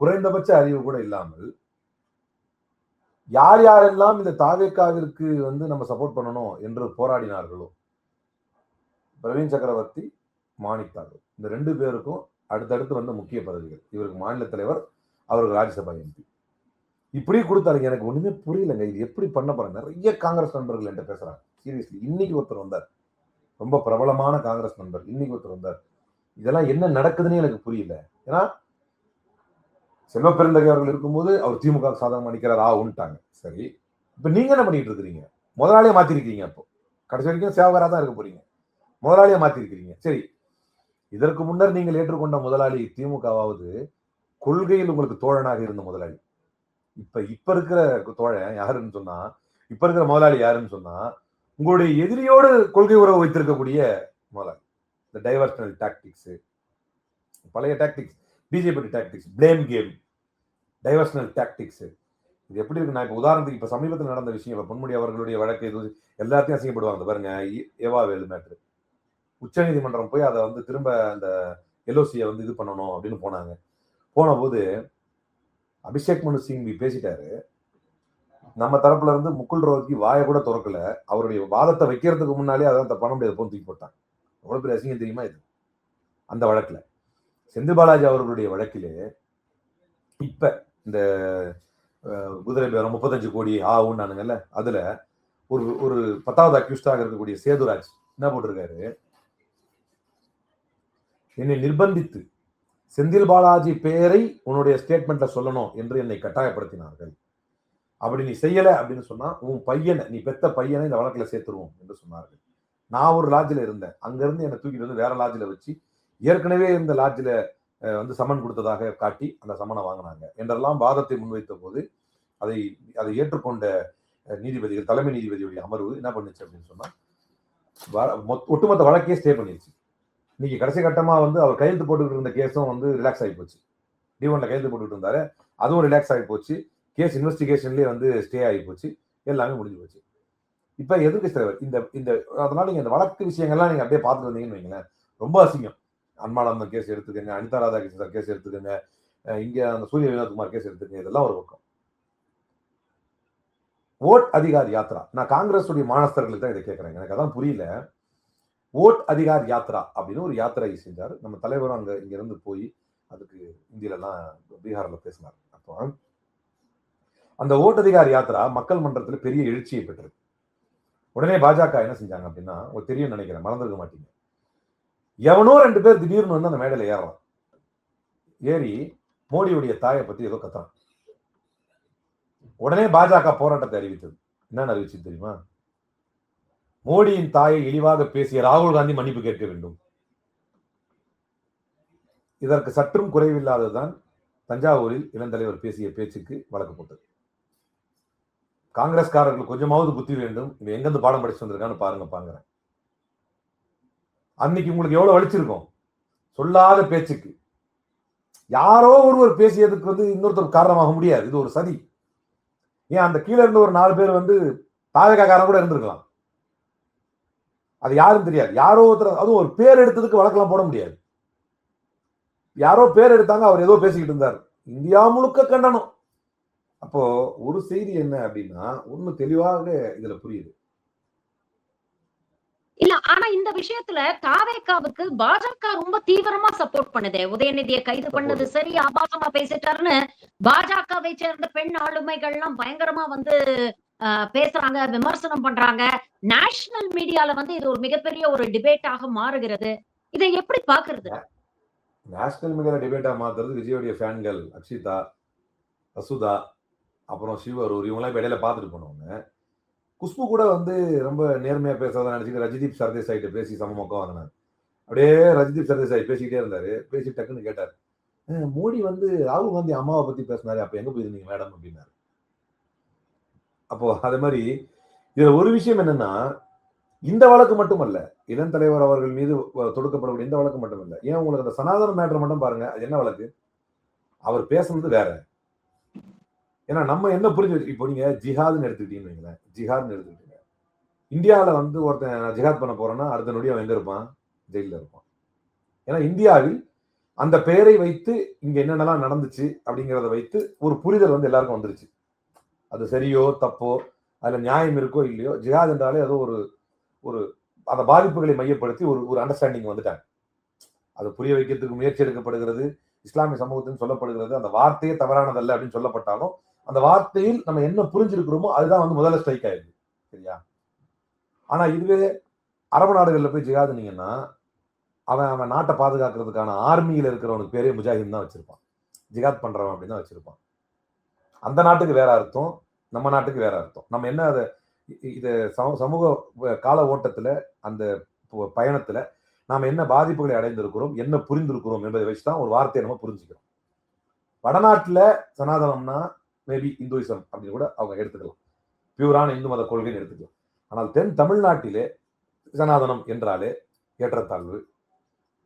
குறைந்தபட்ச அறிவு கூட இல்லாமல் யார் யாரெல்லாம் இந்த தாவேக்காவிற்கு வந்து நம்ம சப்போர்ட் பண்ணணும் என்று போராடினார்களோ, பிரவீன் சக்கரவர்த்தி, மாணிக் தாகூர், இந்த 2 பேருக்கும் அடுத்தடுத்து வந்த முக்கிய பதவிகள். இவருக்கு மாநில தலைவர், அவருக்கு ராஜ்யசபா எம்பி. இப்படி கொடுத்தாருங்க. எனக்கு ஒண்ணுமே புரியலங்க. இது எப்படி பண்ண போறாங்க? நிறைய காங்கிரஸ் நண்பர்கள் என்கிட்ட பேசுறாங்க. சீரியஸ்லி இன்னைக்கு ஒருத்தர் வந்தார், ரொம்ப பிரபலமான காங்கிரஸ் நண்பர். இன்னைக்கு ஒருத்தர் வந்தார். இதெல்லாம் என்ன நடக்குதுன்னு எனக்கு புரியல. ஏன்னா செல்வ பெருந்தகை அவர்கள் இருக்கும்போது அவர் திமுக சாதகம் அடிக்கிறார் ஆகுன்ட்டாங்க. சரி, இப்ப நீங்க என்ன பண்ணிட்டு இருக்கிறீங்க? முதலாளியை மாத்திருக்கீங்க. அப்போ கடைசி வரைக்கும் சேவகரா தான் இருக்க போறீங்க. முதலாளியை மாத்திருக்கிறீங்க. சரி, இதற்கு முன்னர் நீங்கள் ஏற்றுக்கொண்ட முதலாளி திமுகவாவது கொள்கையில் உங்களுக்கு தோழனாக இருந்த முதலாளி. இப்ப இருக்கிற தோழன் யாருன்னு சொன்னா, இப்ப இருக்கிற முதலாளி யாருன்னு சொன்னா, உங்களுடைய எதிரியோடு கொள்கை உறவு வைத்திருக்கக்கூடிய முதலாளி. இந்த டைவர்ஷனல் டாக்டிக்ஸ், பழைய tactics, BJP tactics, blame game, diversional tactics. இது எப்படி இருக்கு? நான் இப்ப உதாரணத்துக்கு இப்ப சமீபத்தில் நடந்த விஷயம், இப்ப பொன்முடி அவர்களுடைய வழக்கு இது எல்லாத்தையும் அசிங்கப்படுவாங்க பாருங்க. ஏவா வேலு மேட்ரு, உச்ச நீதிமன்றம் போய் அதை வந்து திரும்ப அந்த எல்ஓசியை வந்து இது பண்ணணும் அப்படின்னு போனாங்க. போன போது அபிஷேக் மனு சிங்வி பேசிட்டாரு. நம்ம தரப்புல இருந்து முகுல் ரோஹத்கி வாயை கூட திறக்கல. அவருடைய வாதத்தை வைக்கிறதுக்கு முன்னாலே அதான் பண்ண முடியாது போன் தூக்கி போட்டாங்க. எவ்வளவு பெரிய அசிங்கம் தெரியுமா இது? அந்த வழக்குல செந்தில் பாலாஜி அவர்களுடைய வழக்கிலே இப்ப இந்த குதிரை பேரம் 35 கோடி ஆகுன்னானுங்கல்ல, அதுல ஒரு 10வது அக்யூஸ்டாக இருக்கக்கூடிய சேதுராஜ் என்ன போட்டிருக்காரு, என்னை நிர்பந்தித்து செந்தில் பாலாஜி பெயரை உன்னுடைய ஸ்டேட்மெண்ட்ல சொல்லணும் என்று என்னை கட்டாயப்படுத்தினார்கள். அப்படி நீ செய்யல அப்படின்னு சொன்னா உன் பையனை, நீ பெத்த பையனை இந்த வழக்குல சேர்த்துருவோம் என்று சொன்னார்கள். நான் ஒரு லாட்ஜில் இருந்தேன். அங்கிருந்து என்னை தூக்கிட்டு வந்து வேற லாட்ஜில் வச்சு ஏற்கனவே இந்த லாட்ஜில் வந்து சமன் கொடுத்ததாக காட்டி அந்த சமனை வாங்கினாங்க என்றெல்லாம் வாதத்தை முன்வைத்த போது அதை ஏற்றுக்கொண்ட நீதிபதிகள், தலைமை நீதிபதியுடைய அமர்வு என்ன பண்ணுச்சு அப்படின்னு சொன்னா, ஒட்டுமொத்த வழக்கையே ஸ்டே பண்ணிடுச்சு. இன்னைக்கு கடைசி கட்டமா வந்து அவர் கையெழுத்து போட்டுக்கிட்டு இருந்த கேஸும் வந்து ரிலாக்ஸ் ஆகி போச்சு. D1ல கையெழுத்து போட்டுக்கிட்டு இருந்தாரு, அதுவும் ரிலாக்ஸ் ஆகி போச்சு. கேஸ் இன்வெஸ்டிகேஷன்லேயே வந்து ஸ்டே ஆகி போச்சு. எல்லாமே முடிஞ்சு போச்சு. இப்ப எதிர்க்கட்சி தலைவர் இந்த அதனால நீங்க இந்த வழக்கு விஷயங்கள்லாம் நீங்க அப்படியே பார்த்துட்டு வந்தீங்கன்னு வைங்களேன், ரொம்ப அசிங்கம். அன்மானந்தம் கேஸ் எடுத்துக்கங்க, அனிதா ராதாகிருஷ்ணன் கேஸ் எடுத்துக்கங்க, இங்க அந்த சூரிய வினோத்குமார் கேஸ் எடுத்துக்கங்க, இதெல்லாம் ஒரு பக்கம். ஓட் அதிகார் யாத்ரா, நான் காங்கிரஸ் உடைய மானஸ்தர்களுக்கு தான் இதை கேட்கறேன். எனக்கு அதான் புரியல. ஓட் அதிகார் யாத்ரா அப்படின்னு ஒரு யாத்திரை செஞ்சார் நம்ம தலைவரும். இங்க இருந்து போய் அதுக்கு இந்தியிலாம் பீகார்ல பேசினார். அப்போ அந்த ஓட் அதிகார் யாத்ரா மக்கள் மன்றத்தில் பெரிய எழுச்சியை பெற்றது. உடனே பாஜக என்ன செஞ்சாங்க அப்படின்னா, ஒரு தெரியும் நினைக்கிறேன், மறந்துருக்க மாட்டீங்க, எவனோ 2 பேர் திடீர்னு வந்து அந்த மேடையில ஏறலாம். ஏறி மோடியுடைய தாயை பத்தி ஏதோ கத்துறான். உடனே பாஜக போராட்டத்தை அறிவித்தது. என்னன்னு அறிவிச்சு தெரியுமா? மோடியின் தாயை இழிவாக பேசிய ராகுல் காந்தி மன்னிப்பு கேட்க வேண்டும். இதற்கு சற்றும் குறைவில்லாததுதான் தஞ்சாவூரில் இளந்தலைவர் பேசிய பேச்சுக்கு வழக்கு போட்டது. காங்கிரஸ்காரர்கள் கொஞ்சமாவது புத்தி வேண்டும், இவன் எங்கிருந்து பாடம் படிச்சு வந்திருக்கான்னு பாருங்க. அன்னைக்கு உங்களுக்கு எவ்வளவு வலிச்சிருக்கும் சொல்லாத பேச்சுக்கு. யாரோ ஒருவர் பேசியதுக்கு வந்து இன்னொருத்தர் காரணமாக முடியாது. இது ஒரு சதி. ஏன் அந்த கீழே இருந்து ஒரு 4 பேர் வந்து தாவேகாரன் கூட இருந்திருக்கலாம், அது யாரும் தெரியாது. யாரோ ஒருத்தர், அதுவும் ஒரு பேர் எடுத்ததுக்கு வழக்கெல்லாம் போட முடியாது. யாரோ பேர் எடுத்தாங்க, அவர் ஏதோ பேசிக்கிட்டு இருந்தார், இந்தியா முழுக்க கண்டனம். அப்போ ஒரு செய்தி என்ன அப்படின்னா, ஒண்ணு தெளிவாக இதுல புரியுது. இல்ல, ஆனா இந்த விஷயத்துல தாவேகாவுக்கு பாஜக ரொம்ப தீவிரமா சப்போர்ட் பண்ணுது. உதயநிதியை கைது பண்ணது சரி, ஆபாசமா பேசிட்டாருன்னு பாஜகவை சேர்ந்த பெண் ஆளுமைகள் எல்லாம் பயங்கரமா வந்து பேசுறாங்க, விமர்சனம் பண்றாங்க. நேஷனல் மீடியால வந்து இது ஒரு மிகப்பெரிய ஒரு டிபேட்டாக மாறுகிறது. இதை எப்படி பாக்குறது? நேஷனல் மீடியால டிபேட்டா மாத்துறது விஜயோடைய ஃபேன்கள் அக்ஷிதா, வசுதா, அப்புறம் சிவரூர், இவங்களாம் இப்ப இடையில பார்த்துட்டு போனவங்க. குஷ்பு கூட வந்து ரொம்ப நேர்மையா பேசுறதை நினைச்சிட்டு ரஜிதீப் சர்தேசாயிட்ட பேசி சமமக்கம் வாங்கினார். அப்படியே ரஜிதீப் சர்தேசாய் பேசிக்கிட்டே இருந்தாரு. பேசி டக்குன்னு கேட்டார், மோடி வந்து ராகுல் காந்தி அம்மாவை பத்தி பேசினாரு, அப்ப எங்க போயிருந்தீங்க மேடம் அப்படின்னாரு. அப்போ அதே மாதிரி இதுல ஒரு விஷயம் என்னன்னா, இந்த வழக்கு மட்டுமல்ல, இளம் தலைவர் அவர்கள் மீது தொடுக்கப்படக்கூடிய இந்த வழக்கு மட்டுமல்ல. ஏன் உங்களுக்கு அந்த சனாதன மேட்டர் மட்டும் பாருங்க, அது என்ன வழக்கு? அவர் பேசுனது வேற. ஏன்னா நம்ம என்ன புரிஞ்சு, இப்போ நீங்க ஜிஹாதுன்னு எடுத்துக்கிட்டீங்கன்னு வைங்களேன், ஜிஹாதுன்னு எடுத்துக்கிட்டீங்க, இந்தியாவில வந்து ஒருத்தன் ஜிஹாத் பண்ண போறேன்னா அடுத்த நொடி அவன் எங்க இருப்பான்? ஜெயில இருப்பான். ஏன்னா இந்தியாவில் அந்த பெயரை வைத்து இங்க என்னென்னலாம் நடந்துச்சு அப்படிங்கிறத வைத்து ஒரு புரிதல் வந்து எல்லாருக்கும் வந்துருச்சு. அது சரியோ தப்போ, அதுல நியாயம் இருக்கோ இல்லையோ, ஜிஹாத் என்றாலே அது ஒரு ஒரு அந்த பாதிப்புகளை மையப்படுத்தி ஒரு அண்டர்ஸ்டாண்டிங் வந்துட்டாங்க. அதை புரிய வைக்கிறதுக்கு முயற்சி எடுக்கப்படுகிறது, இஸ்லாமிய சமூகத்தின் சொல்லப்படுகிறது. அந்த வார்த்தையே தவறானதல்ல அப்படின்னு சொல்லப்பட்டாலும் அந்த வார்த்தையில் நம்ம என்ன புரிஞ்சிருக்கிறோமோ அதுதான் வந்து முதல்ல ஸ்ட்ரைக் ஆயிடுது. சரியா? ஆனா இதுவே அரபு நாடுகள்ல போய் ஜிஹாதுனீங்கன்னா அவன் நாட்டை பாதுகாக்கிறதுக்கான ஆர்மியில இருக்கிறவனுக்கு பேரே முஜாஹித் தான் வச்சிருப்பான். ஜிஹாத் பண்றவன் அப்படின்னு தான் வச்சிருப்பான். அந்த நாட்டுக்கு வேற அர்த்தம், நம்ம நாட்டுக்கு வேற அர்த்தம். நம்ம என்ன அதை இத சமூக கால ஓட்டத்துல அந்த பயணத்துல நாம என்ன பாதிப்புகளை அடைந்திருக்கிறோம், என்ன புரிந்திருக்கிறோம் என்பதை வச்சுதான் ஒரு வார்த்தையை நம்ம புரிஞ்சுக்கிறோம். வடநாட்டுல சனாதனம்னா மேபி இந்துயிசம் அப்படின்னு கூட அவங்க எடுத்துக்கலாம், பியூரான இந்து மத கொள்கைன்னு எடுத்துக்கலாம். ஆனால் தென் தமிழ்நாட்டிலே சனாதனம் என்றாலே ஏற்றத்தாழ்வு,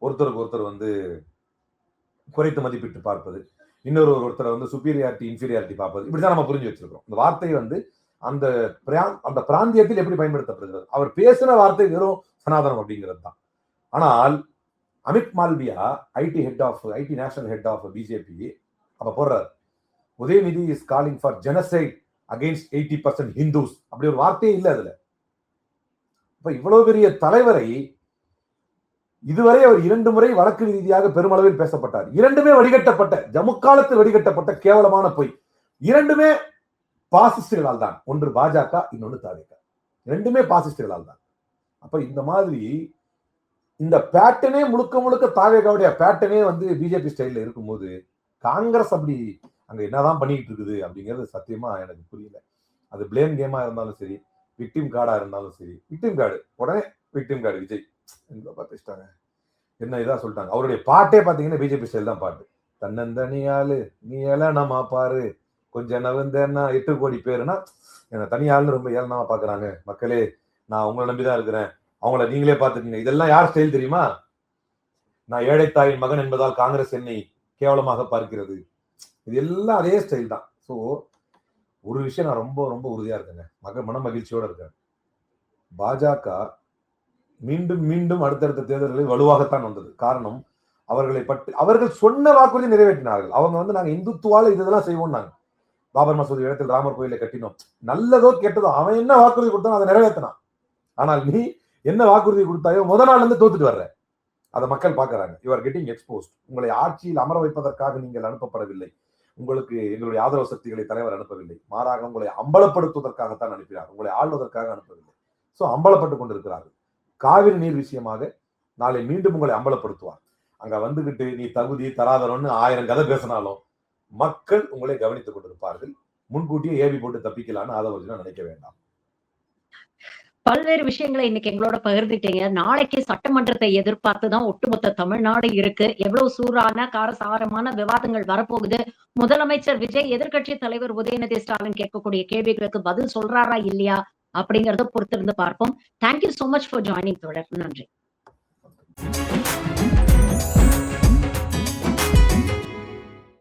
ஒருத்தருக்கு ஒருத்தர் வந்து குறைத்து மதிப்பிட்டு பார்ப்பது, ஒருத்தரை வந்து சுப்பீரியாரிட்டி இன்ஃபீரியாரிட்டி பார்ப்பது, இப்படிதான் நம்ம புரிஞ்சு வச்சிருக்கோம். இந்த வார்த்தை வந்து அந்த பிராந்தியத்தில் எப்படி பயன்படுத்தப்படுகிறது, அவர் பேசின வார்த்தை வெறும் சனாதனம் அப்படிங்கிறது தான். ஆனால் Amit Malviya IT national head of BJP அப்ப போடுறாரு, Udhayanidhi is calling for genocide against 80% Hindus, அப்படி ஒரு வார்த்தையே இல்லை அதுல. இப்ப இவ்வளவு பெரிய தலைவரை இதுவரை அவர் 2 முறை வழக்கு ரீதியாக பெருமளவில் பேசப்பட்டார். 2மே வடிகட்டப்பட்ட, ஜம்மு காலத்தில் வடிகட்டப்பட்ட கேவலமான பொய். 2மே பாசிஸ்டுகளால் தான். ஒன்று பாஜக, இன்னொன்று தாவேகா. 2மே பாசிஸ்டுகளால் தான். அப்ப இந்த மாதிரி இந்த பேட்டனே முழுக்க முழுக்க தாவேகாவுடைய பேட்டனே வந்து பிஜேபி ஸ்டைல்ல இருக்கும்போது காங்கிரஸ் அப்படி அங்க என்னதான் பண்ணிட்டு இருக்குது அப்படிங்கிறது சத்தியமா எனக்கு புரியல. அது பிளேம் கேமா இருந்தாலும் சரி, விக்டிம் கார்டா இருந்தாலும் சரி, விக்டிம் கார்டு உடனே விக்டிம் கார்டு விஜய் பார்த்துட்டாங்க, என்ன இதா சொல்லிட்டாங்க. அவருடைய பாட்டே பாத்தீங்கன்னா பிஜேபி ஸ்டைல் தான் பாட்டு. தன்னந்தனியாளு நீ ஏளனமா பாரு, கொஞ்சம் நவந்தேன்னா 8 கோடி பேருனா என்ன தனியாள்னு ரொம்ப ஏளனமா பாக்குறாங்க. மக்களே, நான் உங்களை நம்பிதான் இருக்கிறேன், அவங்கள நீங்களே பாத்துக்கீங்க. இதெல்லாம் யார் ஸ்டைல் தெரியுமா? நான் ஏழைத்தாயின் மகன் என்பதால் காங்கிரஸ் என்னை கேவலமாக பார்க்கிறது. இது எல்லாம் அதே ஸ்டைல் தான். ஸோ ஒரு விஷயம் நான் ரொம்ப ரொம்ப உறுதியா இருக்கேங்க, மன மகிழ்ச்சியோட இருக்கேன். பாஜக மீண்டும் மீண்டும் அடுத்தடுத்த தேர்தல்களில் வலுவாகத்தான் வந்தது. காரணம், அவர்கள் சொன்ன வாக்குறுதி நிறைவேற்றினார்கள். அவங்க வந்து நாங்க இந்துத்துவால இதெல்லாம் செய்வோம், நாங்க பாபர் மசூதி இடத்தில் ராமர் கோயிலை கட்டினோம், நல்லதோ கெட்டதோ அவன் என்ன வாக்குறுதி கொடுத்தானோ அதை நிறைவேற்றினான். ஆனால் நீ என்ன வாக்குறுதி கொடுத்தாயோ முதல் நாள்ல இருந்து தோத்துட்டு வர்ற. அதை மக்கள் பாக்குறாங்க. You are getting exposed. உங்களை ஆட்சியில் அமர வைப்பதற்காக நீங்கள் அனுப்பப்படவில்லை, உங்களுக்கு எங்களுடைய ஆதரவு சக்திகளை தலைவர் அனுப்பவில்லை, மாறாக உங்களை அம்பலப்படுத்துவதற்காகத்தான் அனுப்பினார், உங்களை ஆள்வதற்காக அனுப்பவில்லை. சோ அம்பலப்பட்டுக் கொண்டிருக்கிறார்கள். காவிரி நீர் விஷயமாக நாளை மீண்டும் உங்களை அம்பலப்படுத்துவார். அங்க வந்துகிட்டு நீ தகுதி தராதரன்னு 1000 கதை பேசினாலும் மக்கள் உங்களை கவனித்துக் கொண்டிருப்பார்கள். முன்கூட்டியே ஏவி போட்டு தப்பிக்கலான்னு அதை நினைக்க வேண்டாம். பல்வேறு விஷயங்களை இன்னைக்கு எங்களோட பகிர்ந்துட்டீங்க. நாளைக்கு சட்டமன்றத்தை எதிர்பார்த்துதான் ஒட்டுமொத்த தமிழ்நாடு இருக்கு. எவ்வளவு சூறான காரசாரமான விவாதங்கள் வரப்போகுது, முதலமைச்சர் விஜய் எதிர்கட்சி தலைவர் உதயநிதி ஸ்டாலின் கேட்கக்கூடிய கேள்விகளுக்கு பதில் சொல்றாரா இல்லையா அப்படிங்கறத பொறுத்திருந்து பார்ப்போம். Thank you so much for joining தொடர். நன்றி.